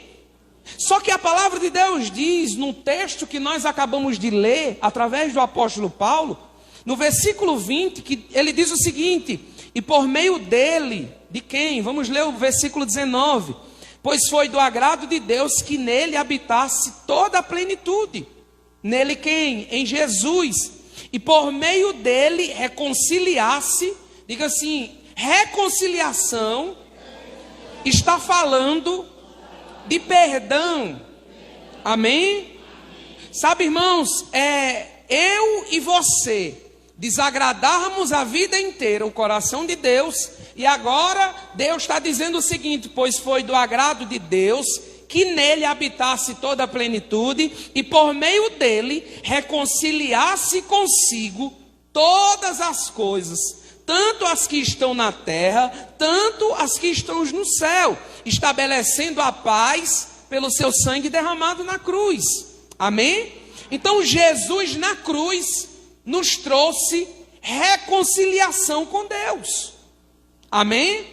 Só que a palavra de Deus diz, no texto que nós acabamos de ler, através do apóstolo Paulo, no versículo 20, que ele diz o seguinte: e por meio dele, de quem? Vamos ler o versículo 19. Pois foi do agrado de Deus que nele habitasse toda a plenitude. Nele quem? Em Jesus. E por meio dele reconciliasse. Diga assim: reconciliação está falando de perdão. Amém? Sabe, irmãos, eu e você desagradarmos a vida inteira o coração de Deus, e agora Deus está dizendo o seguinte: pois foi do agrado de Deus que nele habitasse toda a plenitude, e por meio dele reconciliasse consigo todas as coisas, tanto as que estão na terra, tanto as que estão no céu, estabelecendo a paz pelo seu sangue derramado na cruz. Amém? Então Jesus na cruz nos trouxe reconciliação com Deus. Amém?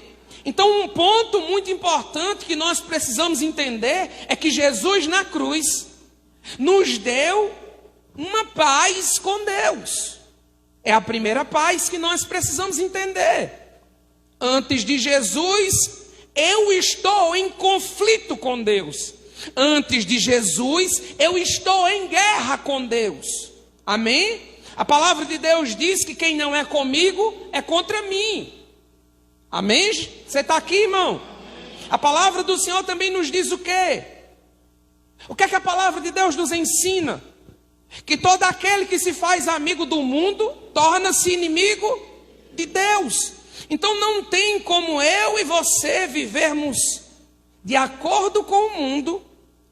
Então um ponto muito importante que nós precisamos entender é que Jesus na cruz nos deu uma paz com Deus. É a primeira paz que nós precisamos entender. Antes de Jesus, eu estou em conflito com Deus. Antes de Jesus, eu estou em guerra com Deus. Amém? A palavra de Deus diz que quem não é comigo é contra mim. Amém? Você está aqui, irmão? A palavra do Senhor também nos diz o quê? O que é que a palavra de Deus nos ensina? Que todo aquele que se faz amigo do mundo torna-se inimigo de Deus. Então não tem como eu e você vivermos de acordo com o mundo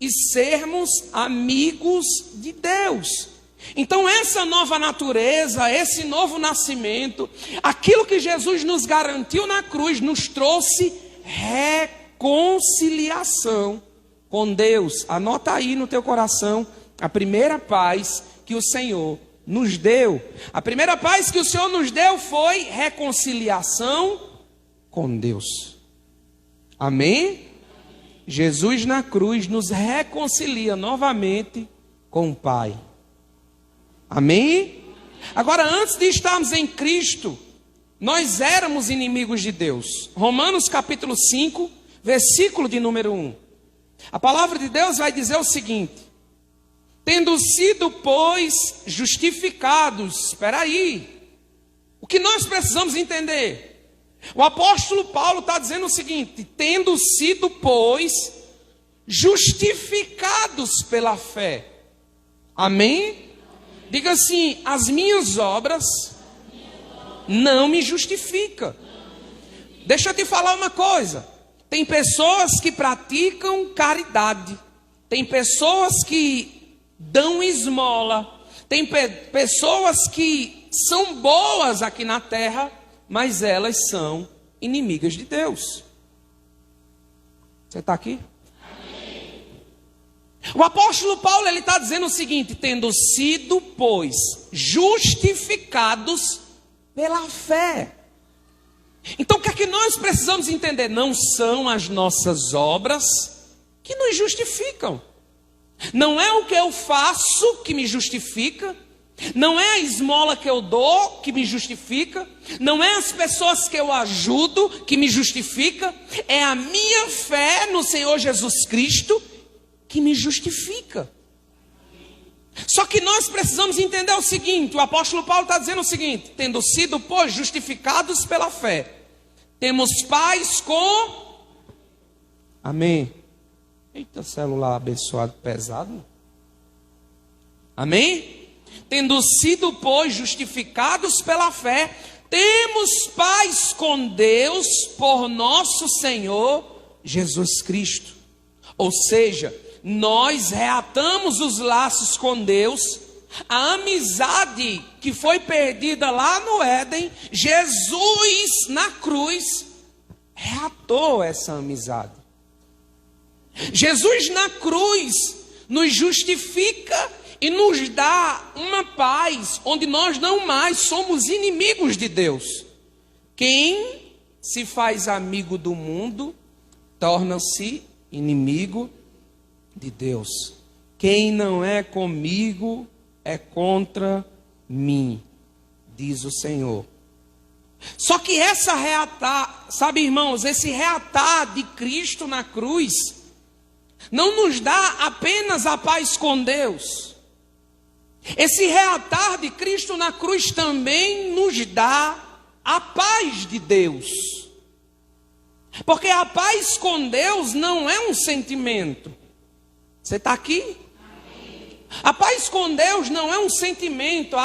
e sermos amigos de Deus. Então essa nova natureza, esse novo nascimento, aquilo que Jesus nos garantiu na cruz, nos trouxe reconciliação com Deus. Anota aí no teu coração a primeira paz que o Senhor nos deu. A primeira paz que o Senhor nos deu foi reconciliação com Deus. Amém? Jesus na cruz nos reconcilia novamente com o Pai. Amém? Agora, antes de estarmos em Cristo, nós éramos inimigos de Deus. Romanos capítulo 5, versículo de número 1. A palavra de Deus vai dizer o seguinte: tendo sido, pois, justificados. Espera aí. O que nós precisamos entender? O apóstolo Paulo está dizendo o seguinte: tendo sido, pois, justificados pela fé. Amém? Diga assim: as minhas obras não me justificam. Deixa eu te falar uma coisa. Tem pessoas que praticam caridade. Tem pessoas que dão esmola. Tem pessoas que são boas aqui na terra, mas elas são inimigas de Deus. Você está aqui? O apóstolo Paulo, ele está dizendo o seguinte: tendo sido, pois, justificados pela fé. Então o que é que nós precisamos entender? Não são as nossas obras que nos justificam. Não é o que eu faço que me justifica. Não é a esmola que eu dou que me justifica. Não é as pessoas que eu ajudo que me justifica. É a minha fé no Senhor Jesus Cristo que me justifica. Só que nós precisamos entender o seguinte: o apóstolo Paulo está dizendo o seguinte: tendo sido, pois, justificados pela fé, temos paz com... Amém? Eita, celular abençoado pesado. Amém? Tendo sido, pois, justificados pela fé, temos paz com Deus por nosso Senhor Jesus Cristo. Ou seja, nós reatamos os laços com Deus, a amizade que foi perdida lá no Éden. Jesus na cruz reatou essa amizade. Jesus na cruz nos justifica e nos dá uma paz onde nós não mais somos inimigos de Deus. Quem se faz amigo do mundo torna-se inimigo de Deus. Quem não é comigo é contra mim, diz o Senhor. Só que essa reatar, sabe, irmãos, esse reatar de Cristo na cruz não nos dá apenas a paz com Deus. Esse reatar de Cristo na cruz também nos dá a paz de Deus. Porque a paz com Deus não é um sentimento. Você está aqui? A paz com Deus não é um sentimento.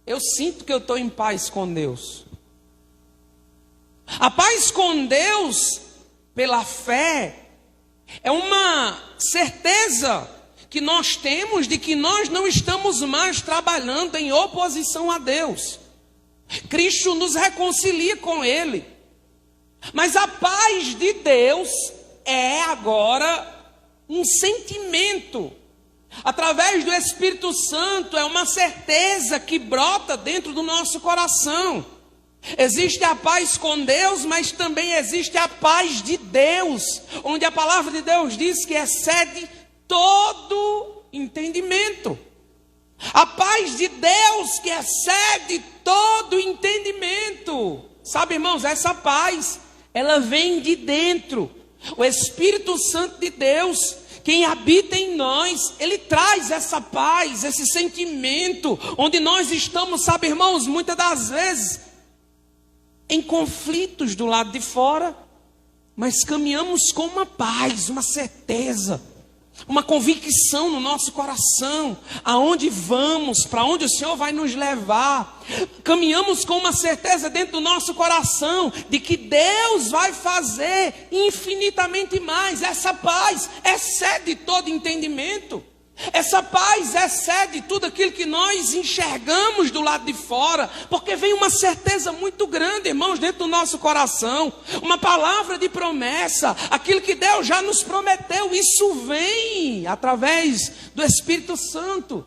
eu sinto que eu estou em paz com Deus. A paz com Deus, pela fé, é uma certeza que nós temos de que nós não estamos mais trabalhando em oposição a Deus. Cristo nos reconcilia com Ele. Mas a paz de Deus é agora um sentimento. Através do Espírito Santo, é uma certeza que brota dentro do nosso coração. Existe a paz com Deus, mas também existe a paz de Deus, onde a palavra de Deus diz que excede todo entendimento. A paz de Deus que excede todo entendimento. Sabe, irmãos, essa paz, ela vem de dentro. O Espírito Santo de Deus, quem habita em nós, ele traz essa paz, esse sentimento, onde nós estamos, sabe, irmãos, muitas das vezes em conflitos do lado de fora, mas caminhamos com uma paz, uma certeza, uma convicção no nosso coração, aonde vamos, para onde o Senhor vai nos levar. Caminhamos com uma certeza dentro do nosso coração, de que Deus vai fazer infinitamente mais. Essa paz excede todo entendimento. Essa paz excede tudo aquilo que nós enxergamos do lado de fora, porque vem uma certeza muito grande, irmãos, dentro do nosso coração, uma palavra de promessa, aquilo que Deus já nos prometeu, isso vem através do Espírito Santo.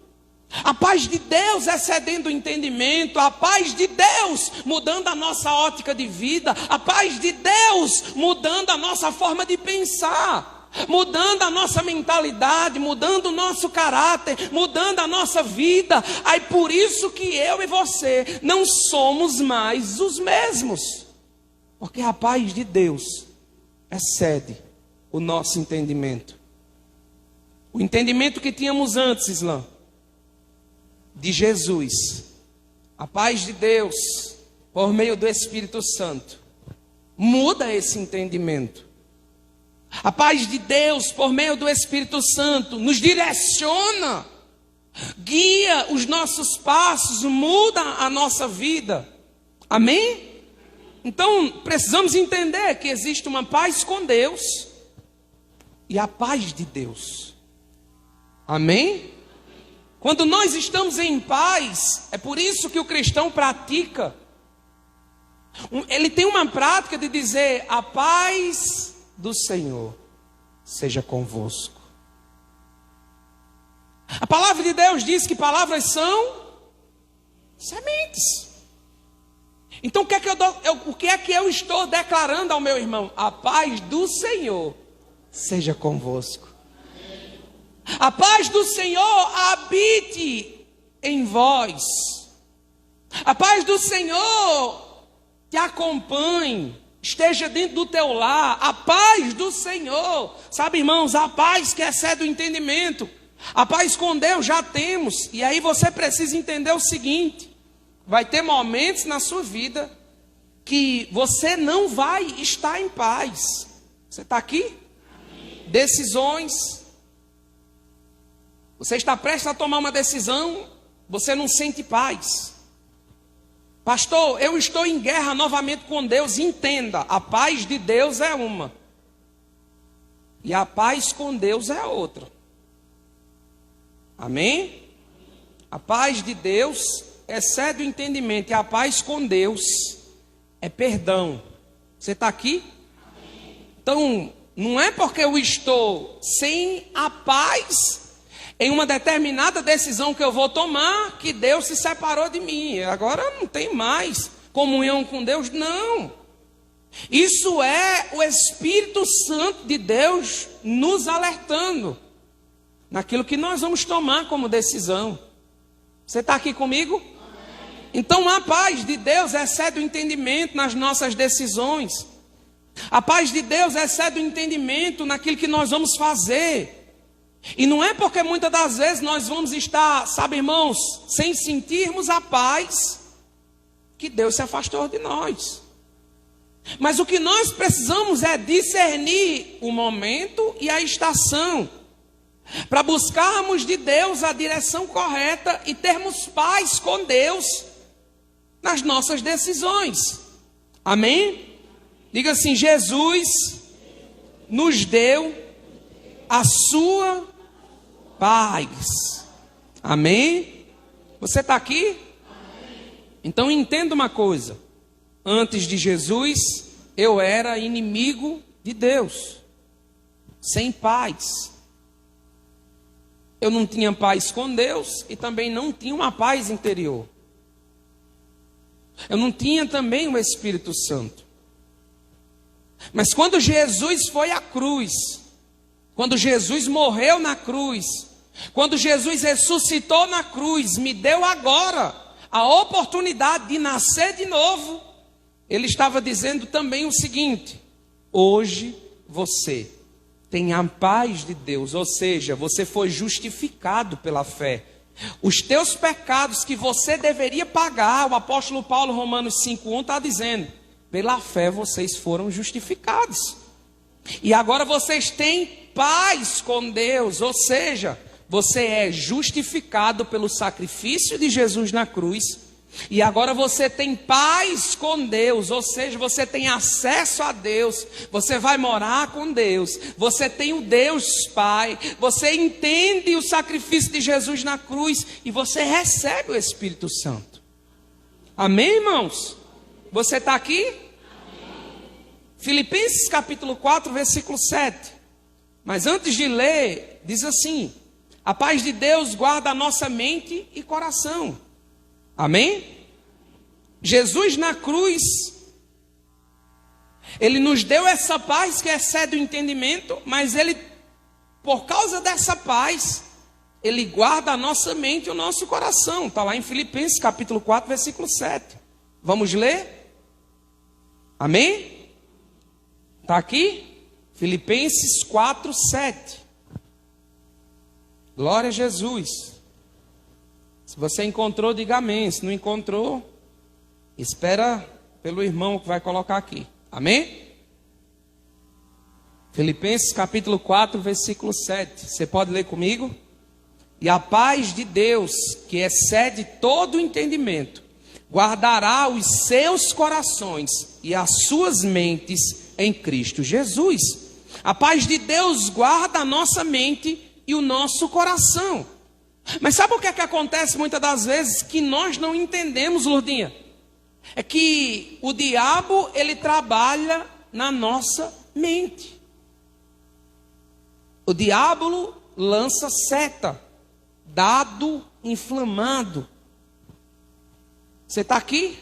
A paz de Deus excedendo o entendimento, a paz de Deus mudando a nossa ótica de vida, a paz de Deus mudando a nossa forma de pensar, mudando a nossa mentalidade, mudando o nosso caráter, mudando a nossa vida. Aí por isso que eu e você não somos mais os mesmos, porque a paz de Deus excede o nosso entendimento. O entendimento que tínhamos antes, Islã, de Jesus, a paz de Deus por meio do Espírito Santo muda esse entendimento. A paz de Deus, por meio do Espírito Santo, nos direciona, guia os nossos passos, muda a nossa vida. Amém? Então, precisamos entender que existe uma paz com Deus e a paz de Deus. Amém? Quando nós estamos em paz, é por isso que o cristão pratica. Ele tem uma prática de dizer: a paz do Senhor seja convosco. A palavra de Deus diz que palavras são sementes. Então o que é que eu estou declarando ao meu irmão? A paz do Senhor seja convosco. A paz do Senhor habite em vós. A paz do Senhor te acompanhe, esteja dentro do teu lar. A paz do Senhor, sabe, irmãos, a paz que excede o entendimento. A paz com Deus já temos. E aí você precisa entender o seguinte: vai ter momentos na sua vida que você não vai estar em paz. Você está aqui? Decisões. Você está prestes a tomar uma decisão, você não sente paz. Pastor, eu estou em guerra novamente com Deus. Entenda, a paz de Deus é uma, e a paz com Deus é outra. Amém? A paz de Deus excede o entendimento, e a paz com Deus é perdão. Você está aqui? Então, não é porque eu estou sem a paz em uma determinada decisão que eu vou tomar que Deus se separou de mim. Agora não tem mais comunhão com Deus. Não. Isso é o Espírito Santo de Deus nos alertando naquilo que nós vamos tomar como decisão. Você está aqui comigo? Então a paz de Deus excede o entendimento nas nossas decisões. A paz de Deus excede o entendimento naquilo que nós vamos fazer. E não é porque muitas das vezes nós vamos estar, sabe, irmãos, sem sentirmos a paz, que Deus se afastou de nós. Mas o que nós precisamos é discernir o momento e a estação, para buscarmos de Deus a direção correta e termos paz com Deus nas nossas decisões. Amém? Diga assim: Jesus nos deu a sua paz. Amém? Você está aqui? Então entenda uma coisa: antes de Jesus, eu era inimigo de Deus, sem paz. Eu não tinha paz com Deus e também não tinha uma paz interior. Eu não tinha também o Espírito Santo. Mas quando Jesus foi à cruz, quando Jesus morreu na cruz, quando Jesus ressuscitou na cruz, me deu agora a oportunidade de nascer de novo. Ele estava dizendo também o seguinte: hoje você tem a paz de Deus, ou seja, você foi justificado pela fé. Os teus pecados que você deveria pagar, o apóstolo Paulo, Romanos 5:1, está dizendo: pela fé vocês foram justificados. E agora vocês têm paz com Deus, ou seja, você é justificado pelo sacrifício de Jesus na cruz. E agora você tem paz com Deus, ou seja, você tem acesso a Deus, você vai morar com Deus, você tem o Deus Pai, você entende o sacrifício de Jesus na cruz e você recebe o Espírito Santo. Amém, irmãos? Você está aqui? Amém. Filipenses capítulo 4, versículo 7. Mas antes de ler, diz assim: a paz de Deus guarda a nossa mente e coração. Amém? Jesus na cruz, Ele nos deu essa paz que excede o entendimento, mas Ele, por causa dessa paz, Ele guarda a nossa mente e o nosso coração. Está lá em Filipenses capítulo 4, versículo 7. Vamos ler? Amém? Está aqui? Filipenses 4, 7. Glória a Jesus. Se você encontrou, diga amém. Se não encontrou, espera pelo irmão que vai colocar aqui. Amém? Filipenses capítulo 4, versículo 7. Você pode ler comigo? E a paz de Deus, que excede todo o entendimento, guardará os seus corações e as suas mentes em Cristo Jesus. A paz de Deus guarda a nossa mente e o nosso coração. Mas sabe o que é que acontece muitas das vezes? Que nós não entendemos, Lourdinha. É que o diabo, ele trabalha na nossa mente. O diabo lança seta, dado inflamado. Você está aqui?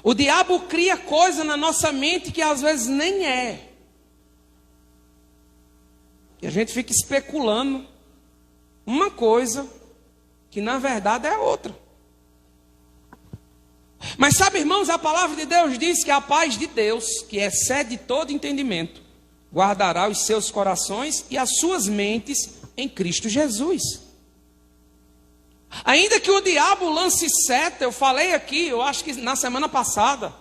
O diabo cria coisa na nossa mente que às vezes nem é. E a gente fica especulando uma coisa que na verdade é outra. Mas sabe, irmãos, a palavra de Deus diz que a paz de Deus, que excede todo entendimento, guardará os seus corações e as suas mentes em Cristo Jesus. Ainda que o diabo lance seta, eu falei aqui, eu acho que na semana passada,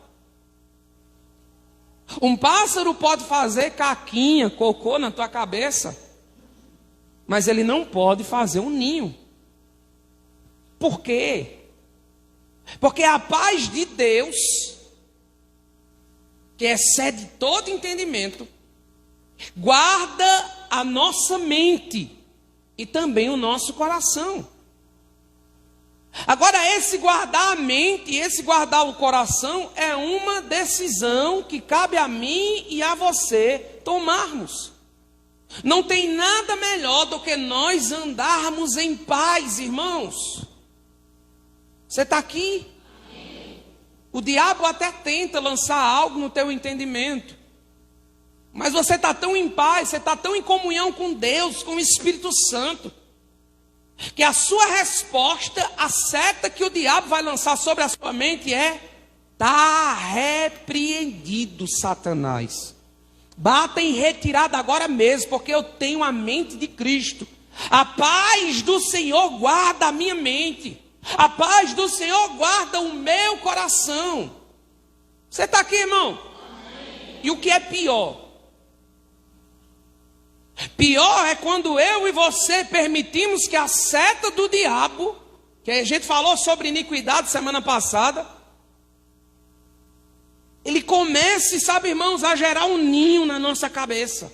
um pássaro pode fazer caquinha, cocô na tua cabeça, mas ele não pode fazer um ninho. Por quê? Porque a paz de Deus, que excede todo entendimento, guarda a nossa mente e também o nosso coração. Agora, esse guardar a mente e esse guardar o coração é uma decisão que cabe a mim e a você tomarmos. Não tem nada melhor do que nós andarmos em paz, irmãos. Você está aqui? O diabo até tenta lançar algo no teu entendimento. Mas você está tão em paz, você está tão em comunhão com Deus, com o Espírito Santo, que a sua resposta, a seta que o diabo vai lançar sobre a sua mente é: está repreendido, Satanás. Bata em retirada agora mesmo, porque eu tenho a mente de Cristo. A paz do Senhor guarda a minha mente. A paz do Senhor guarda o meu coração. Você está aqui, irmão? Amém. E o que é pior? Pior é quando eu e você permitimos que a seta do diabo que a gente falou sobre iniquidade semana passada, ele começa, sabe, irmãos, a gerar um ninho na nossa cabeça.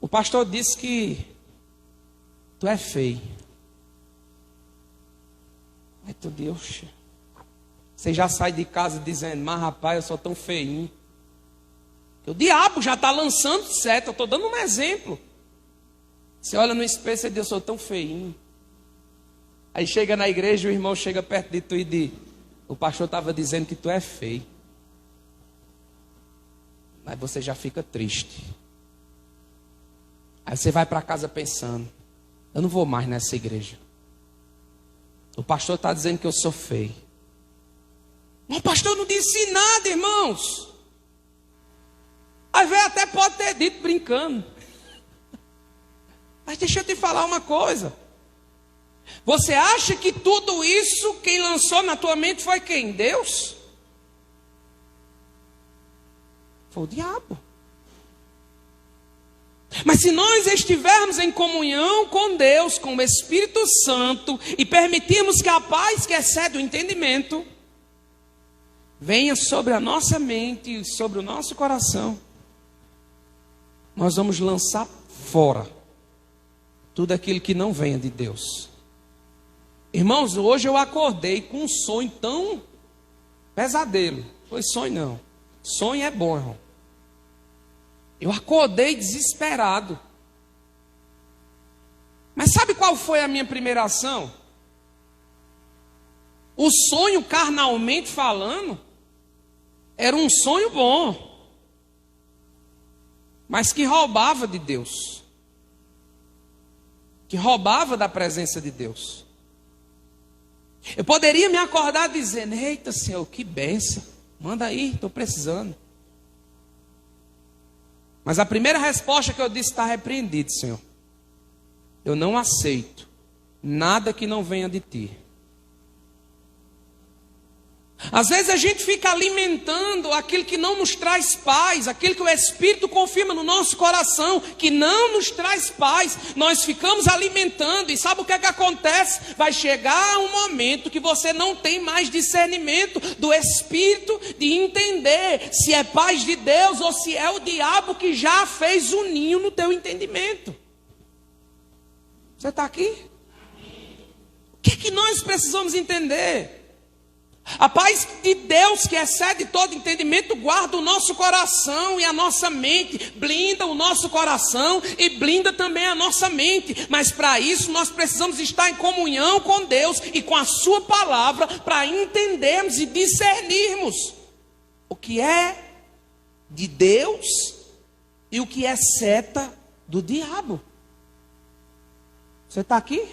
O pastor disse que tu é feio. Aí tu, Deus, você já sai de casa dizendo, mas rapaz, eu sou tão feinho. O diabo já está lançando seta, eu estou dando um exemplo. Você olha no espelho e diz, eu sou tão feinho. Aí chega na igreja, o irmão chega perto de tu e diz, o pastor estava dizendo que tu é feio. Aí você já fica triste. Aí você vai para casa pensando, eu não vou mais nessa igreja. O pastor está dizendo que eu sou feio. Mas o pastor não disse nada, irmãos. Às vezes até pode ter dito brincando. Mas deixa eu te falar uma coisa. Você acha que tudo isso quem lançou na tua mente foi quem? Deus? Foi o diabo. Mas se nós estivermos em comunhão com Deus, com o Espírito Santo, e permitirmos que a paz que excede o entendimento venha sobre a nossa mente e sobre o nosso coração, nós vamos lançar fora tudo aquilo que não venha de Deus. Irmãos, hoje eu acordei com um sonho tão pesadelo. Foi sonho não. Sonho é bom, irmão. Eu acordei desesperado. Mas sabe qual foi a minha primeira ação? O sonho, carnalmente falando, era um sonho bom, mas que roubava de Deus, que roubava da presença de Deus. Eu poderia me acordar dizendo, eita Senhor, que bênção, manda aí, estou precisando. Mas a primeira resposta que eu disse, está repreendido, Senhor. Eu não aceito nada que não venha de Ti. Às vezes a gente fica alimentando aquilo que não nos traz paz, aquilo que o Espírito confirma no nosso coração, que não nos traz paz. Nós ficamos alimentando e sabe o que é que acontece? Vai chegar um momento que você não tem mais discernimento do Espírito de entender se é paz de Deus ou se é o diabo que já fez um ninho no teu entendimento. Você está aqui? O que é que nós precisamos entender? A paz de Deus que excede todo entendimento guarda o nosso coração e a nossa mente, blinda o nosso coração e blinda também a nossa mente. Mas para isso nós precisamos estar em comunhão com Deus e com a sua palavra para entendermos e discernirmos o que é de Deus e o que é seta do diabo. Você está aqui?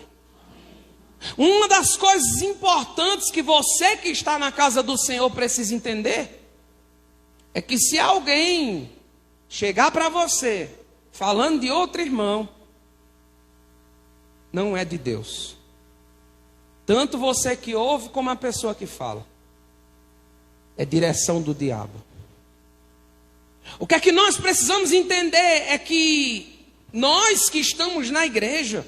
Uma das coisas importantes que você que está na casa do Senhor precisa entender é que se alguém chegar para você falando de outro irmão, não é de Deus. Tanto você que ouve como a pessoa que fala. É direção do diabo. O que é que nós precisamos entender é que nós que estamos na igreja,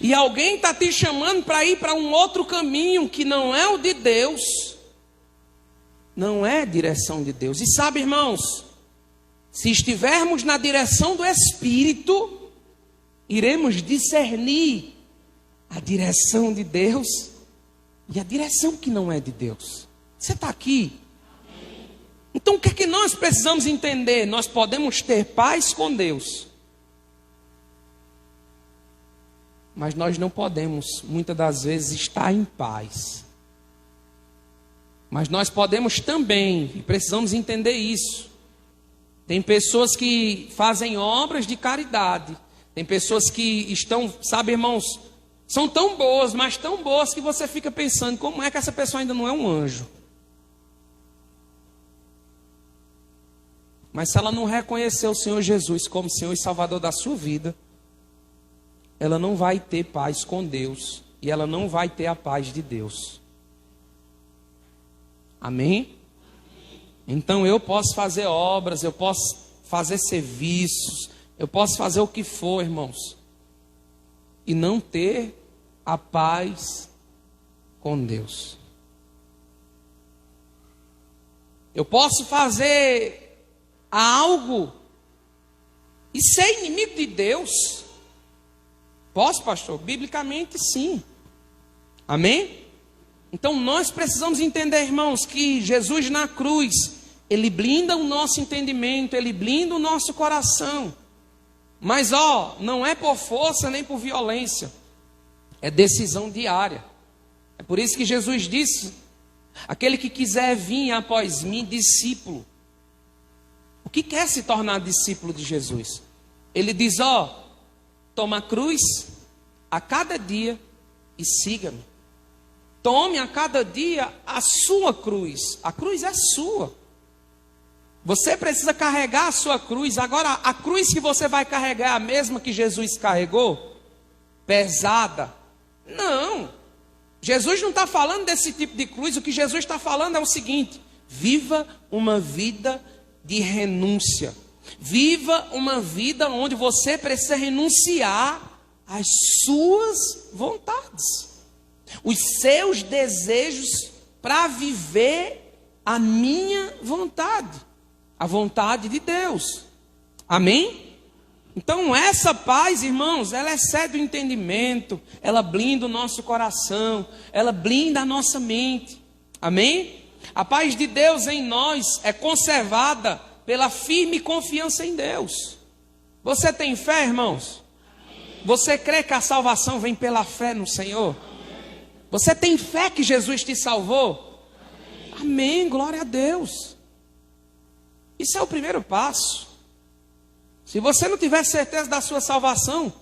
e alguém está te chamando para ir para um outro caminho que não é o de Deus, não é direção de Deus. E sabe, irmãos, se estivermos na direção do Espírito, iremos discernir a direção de Deus e a direção que não é de Deus. Você está aqui? Então o que é que nós precisamos entender? Nós podemos ter paz com Deus, mas nós não podemos, muitas das vezes, estar em paz. Mas nós podemos também, e precisamos entender isso. Tem pessoas que fazem obras de caridade. Tem pessoas que estão, sabe, irmãos, são tão boas, mas tão boas que você fica pensando, como é que essa pessoa ainda não é um anjo? Mas se ela não reconhecer o Senhor Jesus como Senhor e Salvador da sua vida, ela não vai ter paz com Deus. E ela não vai ter a paz de Deus. Amém? Então eu posso fazer obras, eu posso fazer serviços, eu posso fazer o que for, irmãos. e não ter a paz com Deus. Eu posso fazer algo e ser inimigo de Deus? Posso, pastor? Biblicamente, sim. Amém? Então nós precisamos entender, irmãos, que Jesus na cruz, Ele blinda o nosso entendimento, Ele blinda o nosso coração. Mas não é por força nem por violência, é decisão diária. É por isso que Jesus disse: aquele que quiser vir após mim, discípulo. O que quer se tornar discípulo de Jesus? Ele diz: toma a cruz a cada dia e siga-me. Tome a cada dia a sua cruz. A cruz é sua. Você precisa carregar a sua cruz. Agora, a cruz que você vai carregar é a mesma que Jesus carregou? Pesada? Não. Jesus não está falando desse tipo de cruz. O que Jesus está falando é o seguinte: viva uma vida de renúncia. Viva uma vida onde você precisa renunciar às suas vontades, os seus desejos, para viver a minha vontade, a vontade de Deus. Amém? Então essa paz, irmãos, ela excede o entendimento, ela blinda o nosso coração, ela blinda a nossa mente. Amém? A paz de Deus em nós é conservada pela firme confiança em Deus. Você tem fé, irmãos? Você crê que a salvação vem pela fé no Senhor? Você tem fé que Jesus te salvou? Amém, glória a Deus. Isso é o primeiro passo. Se você não tiver certeza da sua salvação,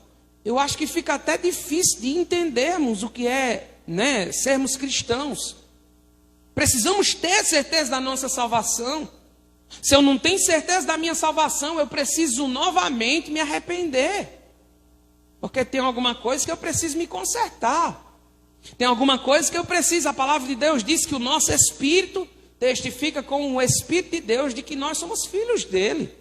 eu acho que fica até difícil de entendermos o que é, sermos cristãos. Precisamos ter certeza da nossa salvação. Se eu não tenho certeza da minha salvação, eu preciso novamente me arrepender. Porque tem alguma coisa que eu preciso me consertar. Tem alguma coisa que eu preciso. A palavra de Deus diz que o nosso espírito testifica com o Espírito de Deus de que nós somos filhos dele.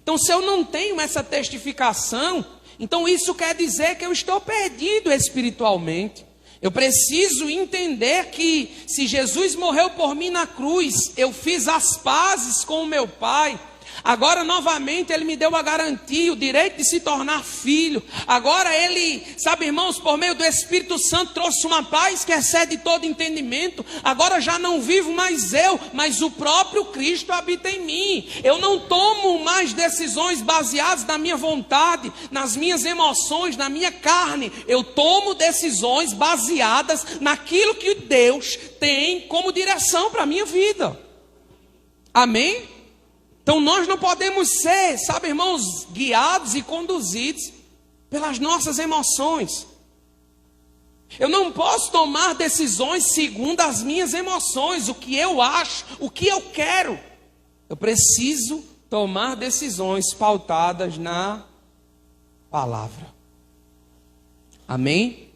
Então, se eu não tenho essa testificação, então isso quer dizer que eu estou perdido espiritualmente. Eu preciso entender que se Jesus morreu por mim na cruz, eu fiz as pazes com o meu Pai. Agora novamente Ele me deu a garantia, o direito de se tornar filho. Agora Ele, sabe, irmãos, por meio do Espírito Santo trouxe uma paz que excede todo entendimento. Agora já não vivo mais eu, mas o próprio Cristo habita em mim. Eu não tomo mais decisões baseadas na minha vontade, nas minhas emoções, na minha carne. Eu tomo decisões baseadas naquilo que Deus tem como direção para a minha vida. Amém? Então nós não podemos ser, sabe, irmãos, guiados e conduzidos pelas nossas emoções. Eu não posso tomar decisões segundo as minhas emoções, o que eu acho, o que eu quero. Eu preciso tomar decisões pautadas na palavra. Amém?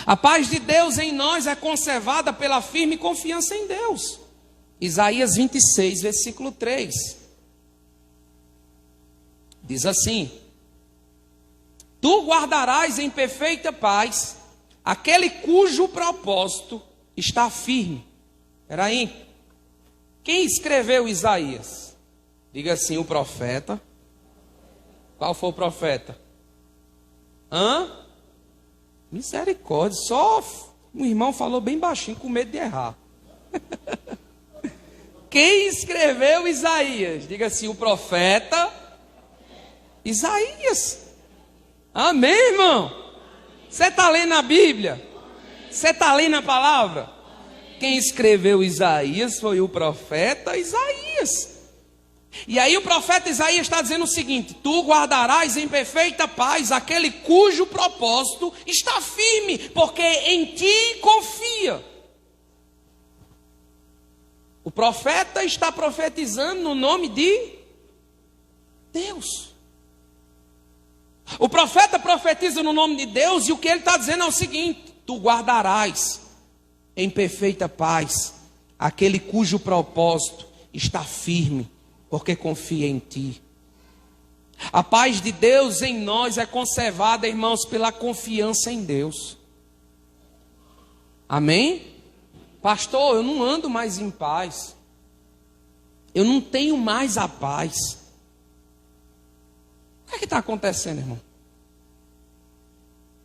A paz de Deus em nós é conservada pela firme confiança em Deus. Isaías 26, versículo 3. Diz assim: tu guardarás em perfeita paz aquele cujo propósito está firme. Espera aí. Quem escreveu Isaías? Diga assim: o profeta. Qual foi o profeta? Misericórdia. Só um irmão falou bem baixinho com medo de errar. Quem escreveu Isaías? Diga assim: o profeta Isaías. Amém, irmão? Você está lendo a Bíblia? Você está lendo a palavra? Quem escreveu Isaías foi o profeta Isaías. E aí o profeta Isaías está dizendo o seguinte: tu guardarás em perfeita paz aquele cujo propósito está firme, porque em ti confia. O profeta está profetizando no nome de Deus. O profeta profetiza no nome de Deus, e o que ele está dizendo é o seguinte: tu guardarás em perfeita paz aquele cujo propósito está firme, porque confia em ti. A paz de Deus em nós é conservada, irmãos, pela confiança em Deus. Amém? Pastor, eu não ando mais em paz. Eu não tenho mais a paz. O que está acontecendo, irmão?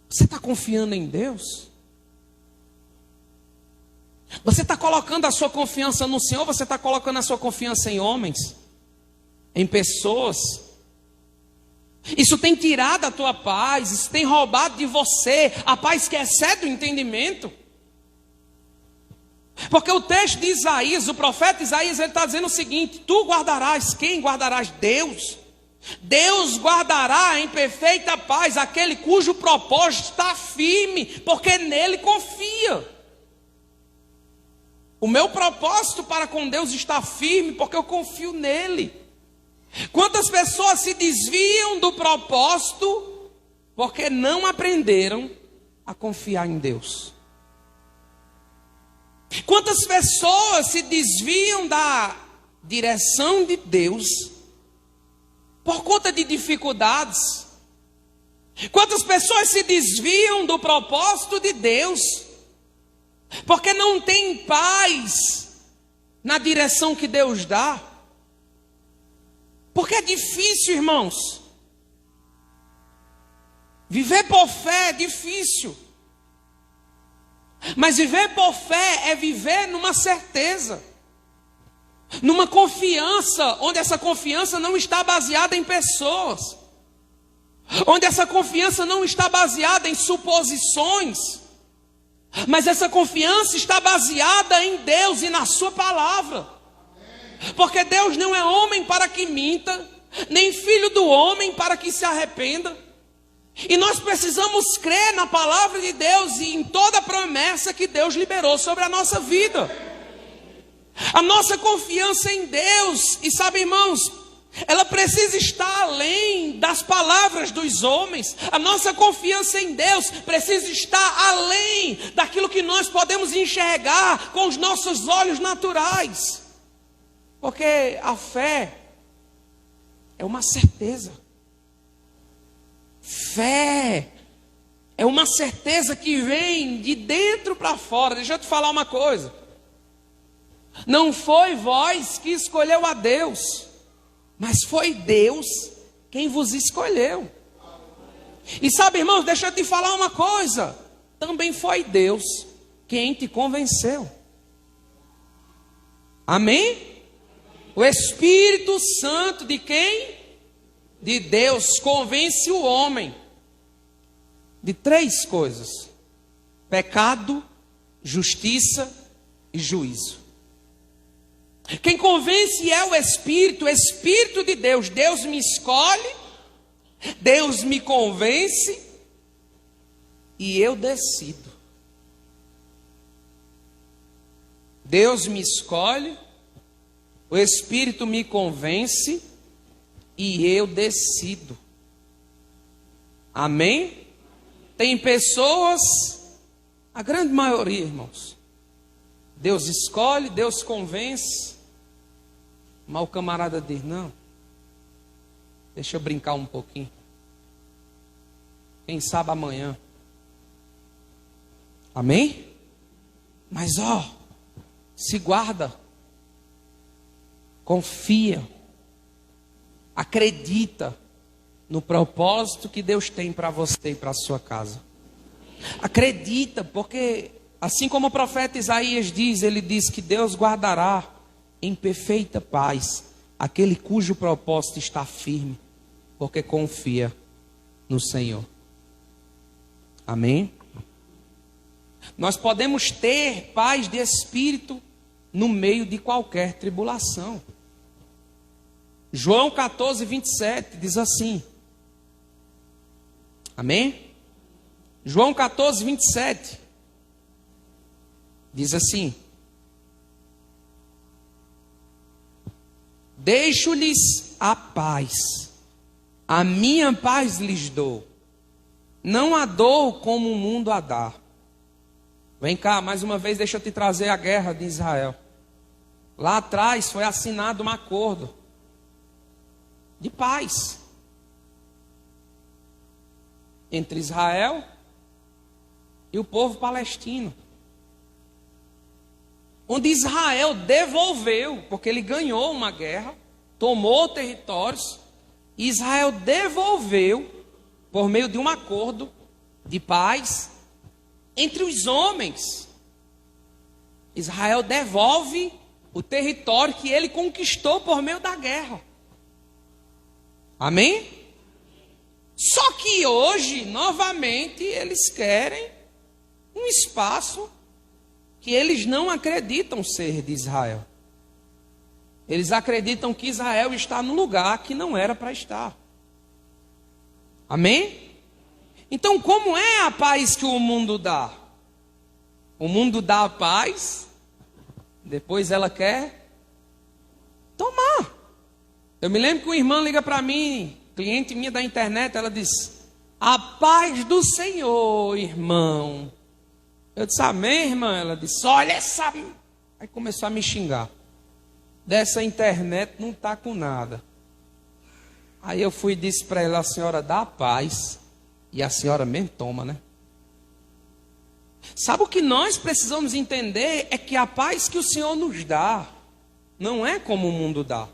Você está confiando em Deus? Você está colocando a sua confiança no Senhor? Você está colocando a sua confiança em homens? Em pessoas? Isso tem tirado a tua paz. Isso tem roubado de você a paz que excede o entendimento. Porque o texto de Isaías, o profeta Isaías, ele está dizendo o seguinte: tu guardarás, quem guardarás? Deus. Deus guardará em perfeita paz aquele cujo propósito está firme, porque nele confia. O meu propósito para com Deus está firme, porque eu confio nele. Quantas pessoas se desviam do propósito porque não aprenderam a confiar em Deus? Quantas pessoas se desviam da direção de Deus por conta de dificuldades? Quantas pessoas se desviam do propósito de Deus porque não tem paz na direção que Deus dá? Porque é difícil, irmãos. Viver por fé é difícil. Mas viver por fé é viver numa certeza, numa confiança, onde essa confiança não está baseada em pessoas, onde essa confiança não está baseada em suposições, mas essa confiança está baseada em Deus e na sua palavra. Porque Deus não é homem para que minta, nem filho do homem para que se arrependa. E nós precisamos crer na palavra de Deus e em toda a promessa que Deus liberou sobre a nossa vida. A nossa confiança em Deus, e sabe, irmãos, ela precisa estar além das palavras dos homens. A nossa confiança em Deus precisa estar além daquilo que nós podemos enxergar com os nossos olhos naturais. Porque a fé é uma certeza. Fé é uma certeza que vem de dentro para fora. Deixa eu te falar uma coisa. Não foi vós que escolheu a Deus, mas foi Deus quem vos escolheu. E sabe, irmãos, deixa eu te falar uma coisa. Também foi Deus quem te convenceu. Amém? O Espírito Santo de quem? De Deus convence o homem de 3 coisas: pecado, justiça e juízo. Quem convence é o Espírito de Deus. Deus me escolhe, Deus me convence e eu decido. Deus me escolhe, o Espírito me convence e eu decido. Amém? Tem pessoas, a grande maioria, irmãos, Deus escolhe, Deus convence, mas o camarada diz: não, deixa eu brincar um pouquinho, quem sabe amanhã. Amém? Mas se guarda, confia, acredita no propósito que Deus tem para você e para a sua casa. Acredita, porque assim como o profeta Isaías diz, ele diz que Deus guardará em perfeita paz aquele cujo propósito está firme, porque confia no Senhor. Amém? Nós podemos ter paz de espírito no meio de qualquer tribulação. João 14, 27 diz assim. Amém? João 14, 27 diz assim: deixo-lhes a paz, a minha paz lhes dou, não a dou como o mundo a dá. Vem cá, mais uma vez deixa eu te trazer a guerra de Israel. Lá atrás foi assinado um acordo de paz. entre Israel e o povo palestino. Onde Israel devolveu, porque ele ganhou uma guerra, tomou territórios, e Israel devolveu, por meio de um acordo de paz, entre os homens. Israel devolve o território que ele conquistou por meio da guerra. Amém? Só que hoje, novamente, eles querem um espaço que eles não acreditam ser de Israel. Eles acreditam que Israel está no lugar que não era para estar. Amém? Então, como é a paz que o mundo dá? O mundo dá a paz, depois ela quer tomar. Eu me lembro que uma irmã liga para mim, cliente minha da internet, ela diz: a paz do Senhor, irmão. Eu disse: amém, irmã? Ela disse: olha essa... Aí começou a me xingar. Dessa internet não está com nada. Aí eu fui e disse para ela: a senhora dá a paz, e a senhora mesmo toma, né? Sabe o que nós precisamos entender? É que a paz que o Senhor nos dá não é como o mundo dá.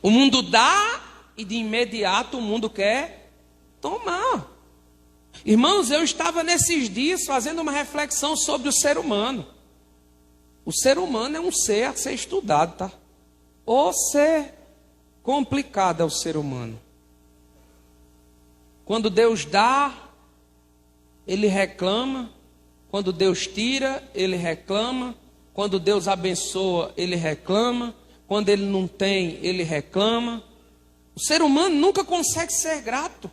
O mundo dá e de imediato o mundo quer tomar. Irmãos, eu estava nesses dias fazendo uma reflexão sobre o ser humano. O ser humano é um ser a ser estudado, tá? O ser complicado é o ser humano. Quando Deus dá, ele reclama. Quando Deus tira, ele reclama. Quando Deus abençoa, ele reclama. Quando ele não tem, ele reclama. O ser humano nunca consegue ser grato.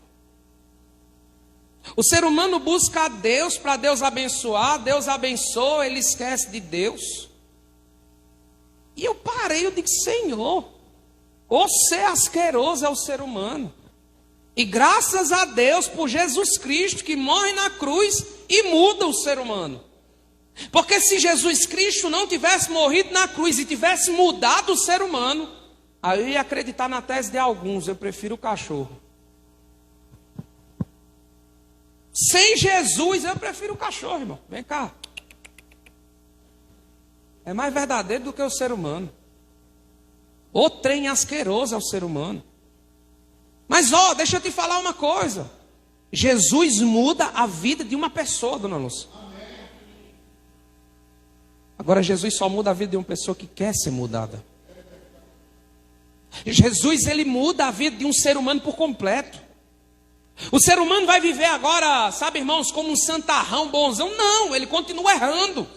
O ser humano busca a Deus para Deus abençoar. Deus abençoa, ele esquece de Deus. E eu parei, eu digo: Senhor, o ser asqueroso é o ser humano. E graças a Deus por Jesus Cristo, que morre na cruz e muda o ser humano. Porque se Jesus Cristo não tivesse morrido na cruz e tivesse mudado o ser humano, aí eu ia acreditar na tese de alguns: eu prefiro o cachorro. Sem Jesus, eu prefiro o cachorro, irmão. Vem cá. É mais verdadeiro do que o ser humano. O trem asqueroso é o ser humano. Mas deixa eu te falar uma coisa. Jesus muda a vida de uma pessoa, dona Lúcia. Agora Jesus só muda a vida de uma pessoa que quer ser mudada. Jesus, ele muda a vida de um ser humano por completo. O ser humano vai viver agora, sabe, irmãos, como um santarrão bonzão? Não, ele continua errando.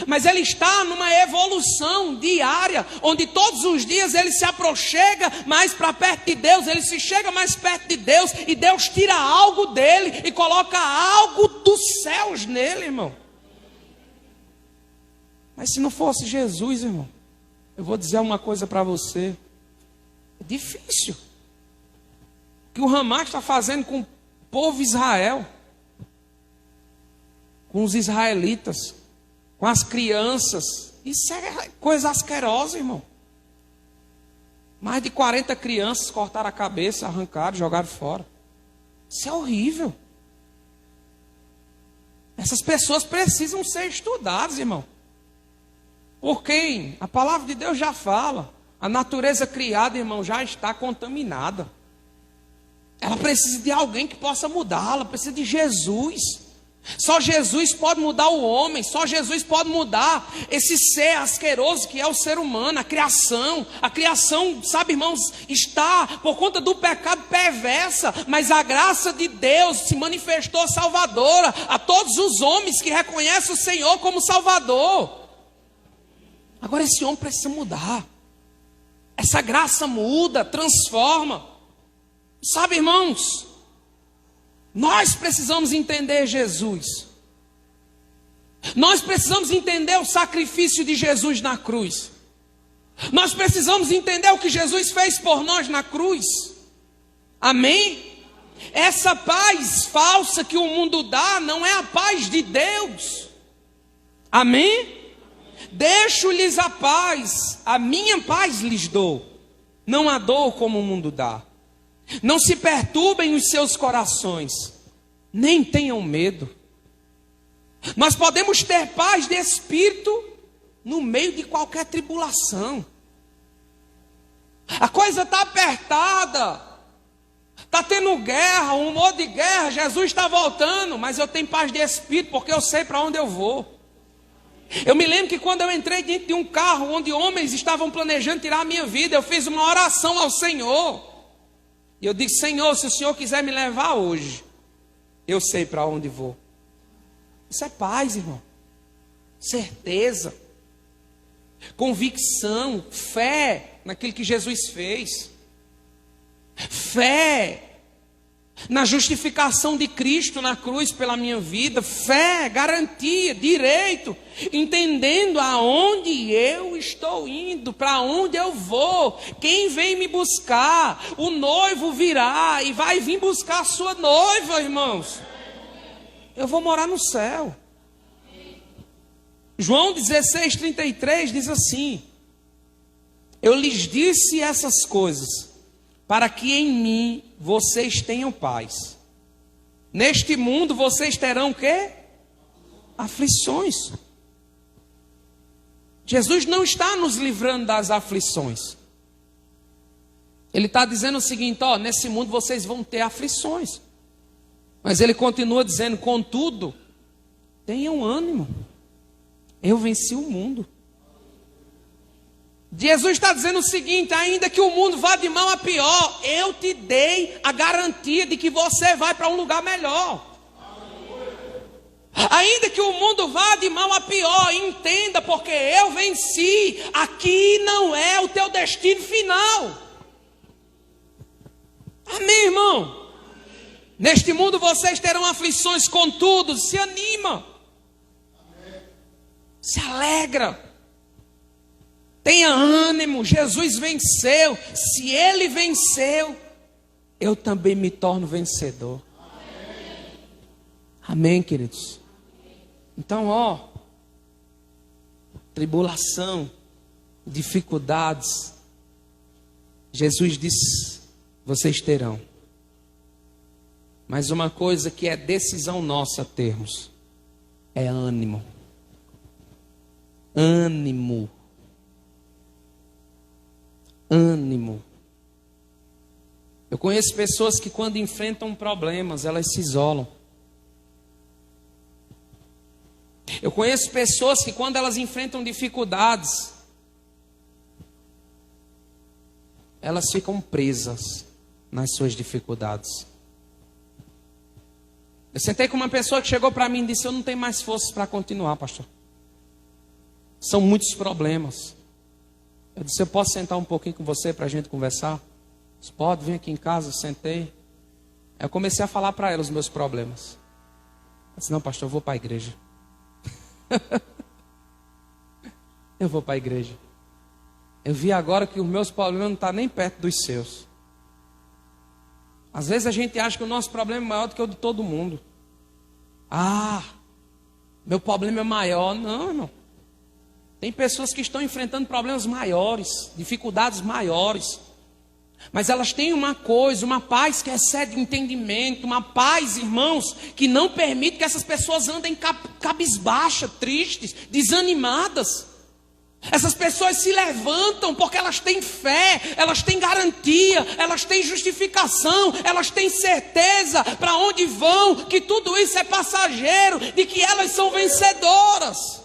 Mas ele está numa evolução diária, onde todos os dias ele se aproxima mais para perto de Deus, ele se chega mais perto de Deus, e Deus tira algo dele e coloca algo dos céus nele, irmão. Mas se não fosse Jesus, irmão, eu vou dizer uma coisa para você: é difícil. O que o Hamas está fazendo com o povo Israel, com os israelitas, com as crianças, isso é coisa asquerosa, irmão. Mais de 40 crianças cortaram a cabeça, arrancaram, jogaram fora. Isso é horrível. Essas pessoas precisam ser estudadas, irmão. Por quem? A palavra de Deus já fala. A natureza criada, irmão, já está contaminada. Ela precisa de alguém que possa mudá-la. Precisa de Jesus. Só Jesus pode mudar o homem. Só Jesus pode mudar esse ser asqueroso que é o ser humano. A criação, sabe, irmãos, está por conta do pecado perversa. Mas a graça de Deus se manifestou salvadora a todos os homens que reconhecem o Senhor como Salvador. Agora esse homem precisa mudar. Essa graça muda, transforma. Sabe, irmãos, nós precisamos entender Jesus. Nós precisamos entender o sacrifício de Jesus na cruz. Nós precisamos entender o que Jesus fez por nós na cruz. Amém? Essa paz falsa que o mundo dá não é a paz de Deus. Amém? Deixo-lhes a paz, a minha paz lhes dou. Não a dou como o mundo dá. Não se perturbem os seus corações, nem tenham medo. Nós podemos ter paz de espírito no meio de qualquer tribulação. A coisa está apertada, está tendo guerra, um humor de guerra, Jesus está voltando, mas eu tenho paz de espírito porque eu sei para onde eu vou. Eu me lembro que quando eu entrei dentro de um carro onde homens estavam planejando tirar a minha vida, eu fiz uma oração ao Senhor. E eu disse: Senhor, se o Senhor quiser me levar hoje, eu sei para onde vou. Isso é paz, irmão. Certeza, convicção, fé naquilo que Jesus fez. Fé na justificação de Cristo na cruz pela minha vida. Fé, garantia, direito, entendendo aonde eu estou indo, para onde eu vou, quem vem me buscar. O noivo virá e vai vir buscar a sua noiva, irmãos. Eu vou morar no céu. João 16:33 diz assim: eu lhes disse essas coisas para que em mim vocês tenham paz. Neste mundo vocês terão o quê? Aflições. Jesus não está nos livrando das aflições. Ele está dizendo o seguinte: ó, nesse mundo vocês vão ter aflições. Mas ele continua dizendo: contudo, tenham ânimo, eu venci o mundo. Jesus está dizendo o seguinte: ainda que o mundo vá de mal a pior, eu te dei a garantia de que você vai para um lugar melhor. Ainda que o mundo vá de mal a pior, entenda, porque eu venci. Aqui não é o teu destino final. Amém, irmão? Neste mundo vocês terão aflições, contudo, se anima, se alegra, tenha ânimo. Jesus venceu. Se ele venceu, eu também me torno vencedor. Amém, queridos? Então, ó, tribulação, dificuldades, Jesus disse: vocês terão. Mas uma coisa que é decisão nossa termos é ânimo. Ânimo. Ânimo. Eu conheço pessoas que quando enfrentam problemas, elas se isolam. Eu conheço pessoas que quando elas enfrentam dificuldades, elas ficam presas nas suas dificuldades. Eu sentei com uma pessoa que chegou para mim e disse: eu não tenho mais forças para continuar, pastor. São muitos problemas. Eu disse: eu posso sentar um pouquinho com você para a gente conversar? Disse: pode, vem aqui em casa. Eu sentei. Aí eu comecei a falar para ela os meus problemas. Eu disse: não, pastor, eu vou para a igreja. Eu vou para a igreja. Eu vi agora que os meus problemas não estão nem perto dos seus. Às vezes a gente acha que o nosso problema é maior do que o de todo mundo. Ah, meu problema é maior. Não, irmão. Tem pessoas que estão enfrentando problemas maiores, dificuldades maiores. Mas elas têm uma coisa, uma paz que excede o entendimento. Uma paz, irmãos, que não permite que essas pessoas andem cabisbaixas, tristes, desanimadas. Essas pessoas se levantam porque elas têm fé, elas têm garantia, elas têm justificação, elas têm certeza para onde vão, que tudo isso é passageiro, de que elas são vencedoras.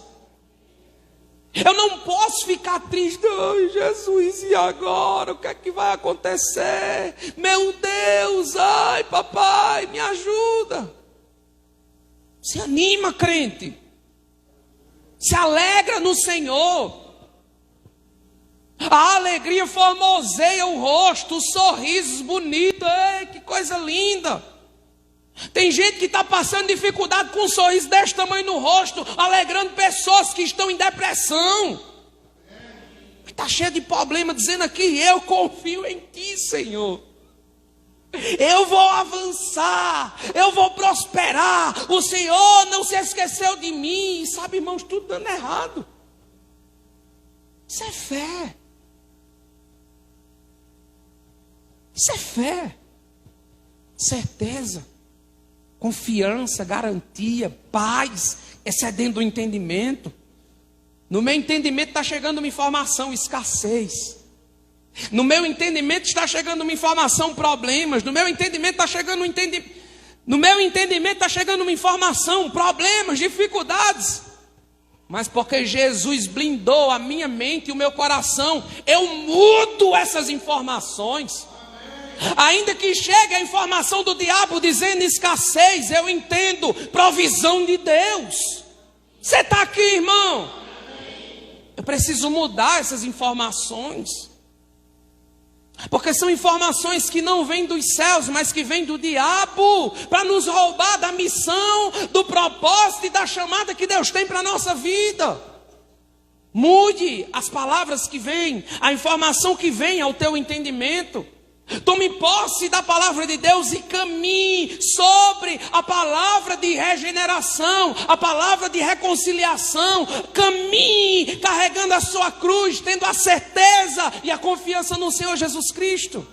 Eu não posso ficar triste. Ai, Jesus, e agora? O que é que vai acontecer? Meu Deus, ai, papai, me ajuda. Se anima, crente. Se alegra no Senhor. A alegria formoseia o rosto, os sorrisos bonitos. Ei, que coisa linda. Tem gente que está passando dificuldade com um sorriso desse tamanho no rosto, alegrando pessoas que estão em depressão. Está cheio de problema, dizendo aqui: eu confio em Ti, Senhor. Eu vou avançar, eu vou prosperar. O Senhor não se esqueceu de mim. E sabe, irmãos, tudo dando errado. Isso é fé. Isso é fé. certeza, confiança, garantia, paz, excedendo o entendimento. No meu entendimento está chegando uma informação, escassez. No meu entendimento está chegando uma informação, problemas. No meu entendimento está chegando uma informação, problemas, dificuldades. Mas porque Jesus blindou a minha mente e o meu coração, eu mudo essas informações. Ainda que chegue a informação do diabo dizendo escassez, eu entendo provisão de Deus. Você está aqui, irmão? Eu preciso mudar essas informações. Porque são informações que não vêm dos céus, mas que vêm do diabo, para nos roubar da missão, do propósito e da chamada que Deus tem para a nossa vida. Mude as palavras que vêm, a informação que vem ao teu entendimento. Tome posse da palavra de Deus e caminhe sobre a palavra de regeneração, a palavra de reconciliação. Caminhe carregando a sua cruz, tendo a certeza e a confiança no Senhor Jesus Cristo.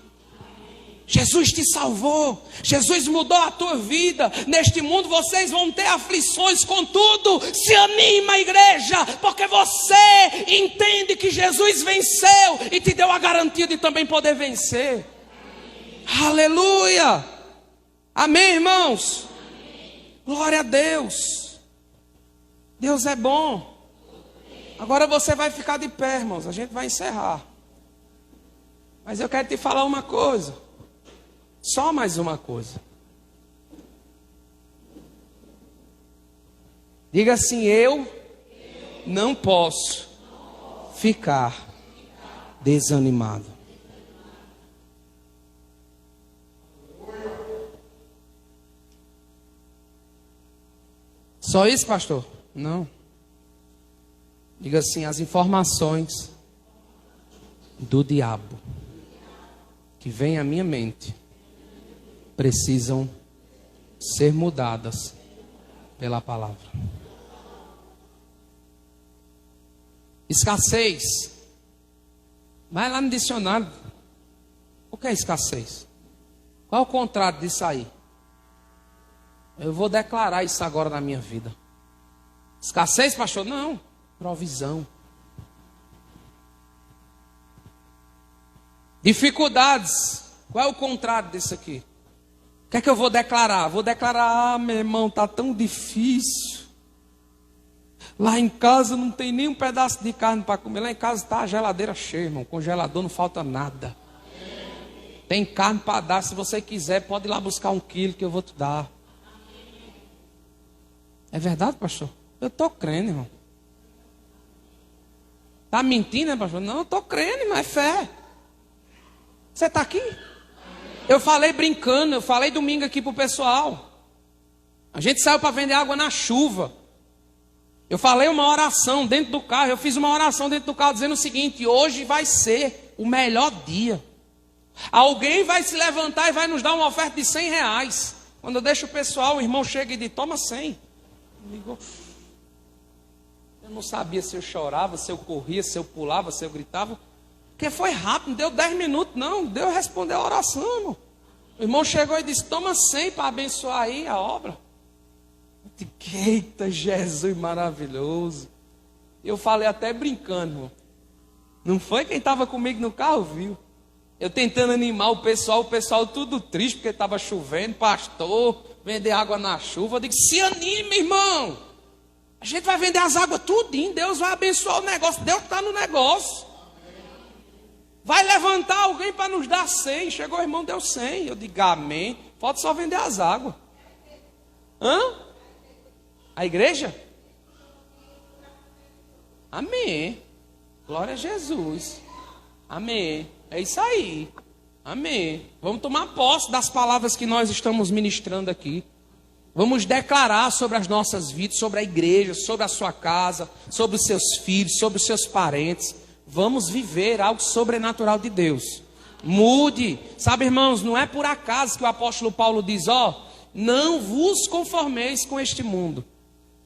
Jesus te salvou, Jesus mudou a tua vida. Neste mundo vocês vão ter aflições, contudo, se anima, igreja, porque você entende que Jesus venceu e te deu a garantia de também poder vencer. Aleluia! Amém, irmãos? Amém. Glória a Deus. Deus é bom. Agora você vai ficar de pé, irmãos. A gente vai encerrar. Mas eu quero te falar uma coisa. Só mais uma coisa. Diga assim: eu não posso ficar desanimado. Só isso, pastor? Não. Diga assim: as informações do diabo que vêm à minha mente precisam ser mudadas pela palavra. Escassez. Vai lá no dicionário. O que é escassez? Qual é o contrário disso aí? Eu vou declarar isso agora na minha vida. Escassez, pastor? Não. Provisão. Dificuldades. Qual é o contrário disso aqui? O que é que eu vou declarar? Vou declarar: meu irmão, está tão difícil. Lá em casa não tem nem um pedaço de carne para comer. Lá em casa está a geladeira cheia, irmão. Congelador não falta nada. Tem carne para dar. Se você quiser, pode ir lá buscar 1 quilo que eu vou te dar. É verdade, pastor? Eu estou crendo, irmão. Está mentindo, né, pastor? Não, eu estou crendo, irmão, é fé. Você está aqui? Eu falei brincando, eu falei domingo aqui para o pessoal. A gente saiu para vender água na chuva. Eu falei uma oração dentro do carro, eu fiz uma oração dentro do carro dizendo o seguinte: hoje vai ser o melhor dia. Alguém vai se levantar e vai nos dar uma oferta de R$100. Quando eu deixo o pessoal, o irmão chega e diz: toma 100. Eu não sabia se eu chorava, se eu corria, se eu pulava, se eu gritava. Porque foi rápido, não deu 10 minutos não. Deus respondeu a oração, irmão. O irmão chegou e disse: toma 100 para abençoar aí a obra. Eu disse: eita, Jesus maravilhoso. Eu falei até brincando, irmão. Não foi quem estava comigo no carro, viu? Eu tentando animar o pessoal tudo triste, porque estava chovendo, pastor, vender água na chuva. Eu digo: se anime, irmão. A gente vai vender as águas tudinho, Deus vai abençoar o negócio. Deus está no negócio. Vai levantar alguém para nos dar 100. Chegou o irmão, deu 100. Eu digo: amém. Falta só vender as águas. Hã? A igreja? Amém. Glória a Jesus. Amém. É isso aí. Amém. Vamos tomar posse das palavras que nós estamos ministrando aqui. Vamos declarar sobre as nossas vidas, sobre a igreja, sobre a sua casa, sobre os seus filhos, sobre os seus parentes. Vamos viver algo sobrenatural de Deus. Mude. Sabe, irmãos, não é por acaso que o apóstolo Paulo diz: não vos conformeis com este mundo,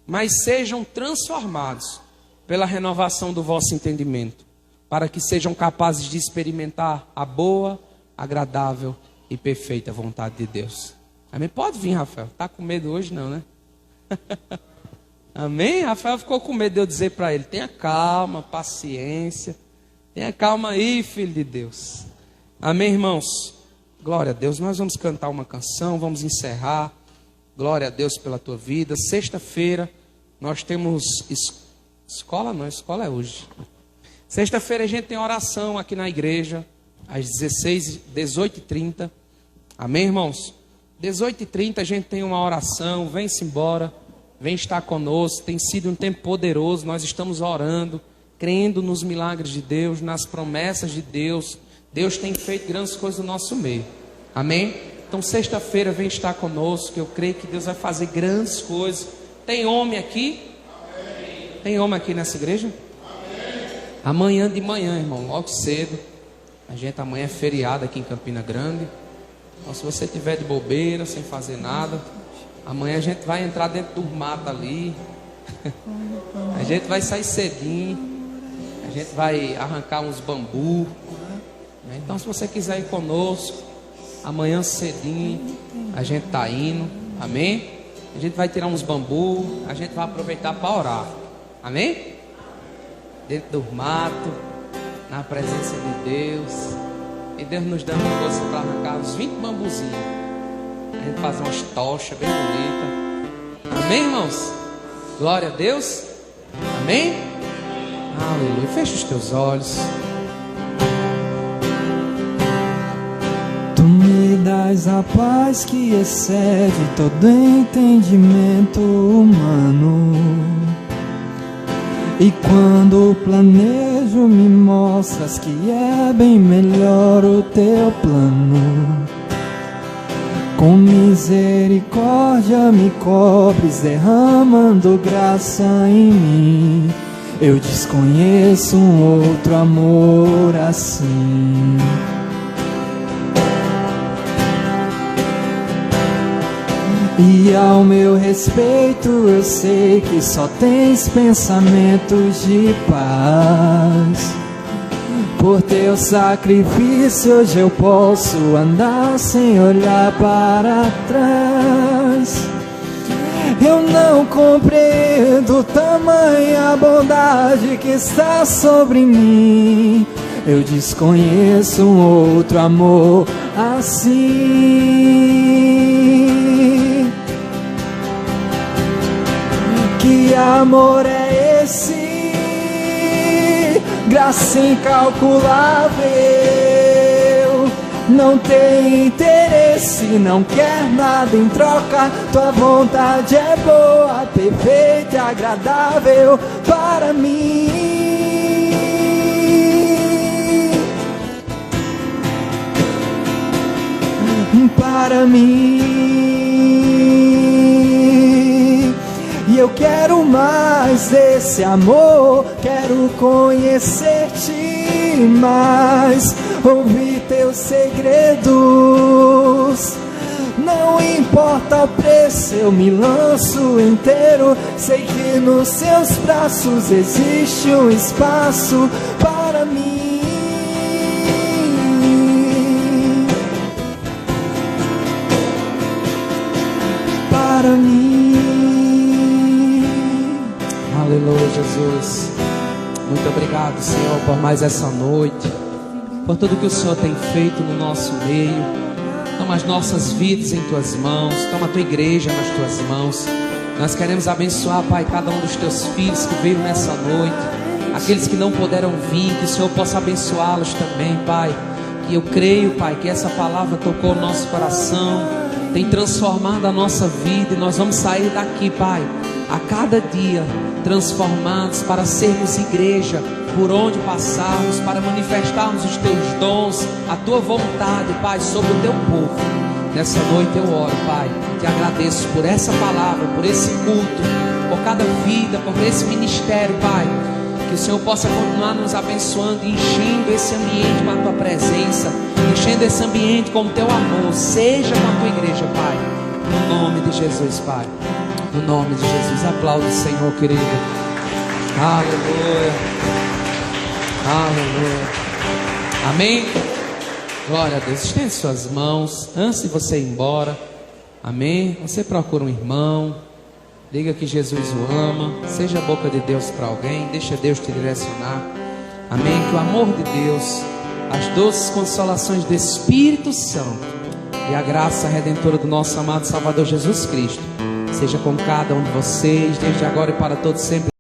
mas sejam transformados pela renovação do vosso entendimento, para que sejam capazes de experimentar a boa, agradável e perfeita vontade de Deus. Amém? Pode vir, Rafael. Tá com medo hoje não, né? Amém? Rafael ficou com medo de eu dizer para ele: tenha calma, paciência. Tenha calma aí, filho de Deus. Amém, irmãos? Glória a Deus. Nós vamos cantar uma canção, vamos encerrar. Glória a Deus pela tua vida. Sexta-feira nós temos escola, não, escola é hoje. Sexta-feira a gente tem oração aqui na igreja, às 18h30. Amém, irmãos? 18h30 a gente tem uma oração, vem-se embora, vem estar conosco. Tem sido um tempo poderoso, nós estamos orando, crendo nos milagres de Deus, nas promessas de Deus. Deus tem feito grandes coisas no nosso meio. Amém? Então sexta-feira vem estar conosco, eu creio que Deus vai fazer grandes coisas. Tem homem aqui? Amém. Tem homem aqui nessa igreja? Amém. Amanhã de manhã, irmão, logo cedo. Amanhã é feriado aqui em Campina Grande. Então se você estiver de bobeira, sem fazer nada, amanhã a gente vai entrar dentro do mato ali. A gente vai sair cedinho. A gente vai arrancar uns bambu. Então se você quiser ir conosco, amanhã cedinho a gente está indo. Amém? A gente vai tirar uns bambu. A gente vai aproveitar para orar. Amém? Dentro do mato, na presença de Deus. E Deus nos dando força para arrancar uns 20 bambuzinhos. A gente fazer umas tochas bem bonitas. Amém, irmãos? Glória a Deus. Amém? Aleluia. Fecha os teus olhos. Tu me dás a paz que excede todo entendimento humano. E quando planejo, me mostras que é bem melhor o teu plano. Com misericórdia me cobres, derramando graça em mim. Eu desconheço um outro amor assim. E ao meu respeito eu sei que só tens pensamentos de paz. Por teu sacrifício hoje eu posso andar sem olhar para trás. Eu não compreendo tamanha bondade que está sobre mim. Eu desconheço um outro amor assim. Que amor é esse? Graça incalculável. Não tem interesse, não quer nada em troca. Tua vontade é boa, perfeita e agradável para mim. Para mim. E eu quero mais desse amor, quero conhecer-te mais, ouvir teus segredos. Não importa o preço, eu me lanço inteiro. Sei que nos seus braços existe um espaço para mim. Para mim. Aleluia, Jesus. Muito obrigado, Senhor, por mais essa noite, por tudo que o Senhor tem feito no nosso meio. Toma as nossas vidas em tuas mãos, toma a tua igreja nas tuas mãos. Nós queremos abençoar, Pai, cada um dos teus filhos que veio nessa noite, aqueles que não puderam vir, que o Senhor possa abençoá-los também, Pai. E eu creio, Pai, que essa palavra tocou o nosso coração, tem transformado a nossa vida, e nós vamos sair daqui, Pai, a cada dia transformados para sermos igreja por onde passarmos, para manifestarmos os teus dons, a tua vontade, Pai, sobre o teu povo. Nessa noite eu oro, Pai, te agradeço por essa palavra, por esse culto, por cada vida, por esse ministério, Pai. Que o Senhor possa continuar nos abençoando, enchendo esse ambiente com a tua presença, enchendo esse ambiente com o teu amor. Seja com a tua igreja, Pai, no nome de Jesus, Pai. No nome de Jesus, aplaude o Senhor, querido. Aleluia. Aleluia. Amém. Glória a Deus. Estende suas mãos. Antes de você ir embora, amém? Você procura um irmão. Diga que Jesus o ama. Seja a boca de Deus para alguém. Deixa Deus te direcionar. Amém? Que o amor de Deus, as doces consolações do Espírito Santo e a graça redentora do nosso amado Salvador Jesus Cristo seja com cada um de vocês, desde agora e para todos sempre.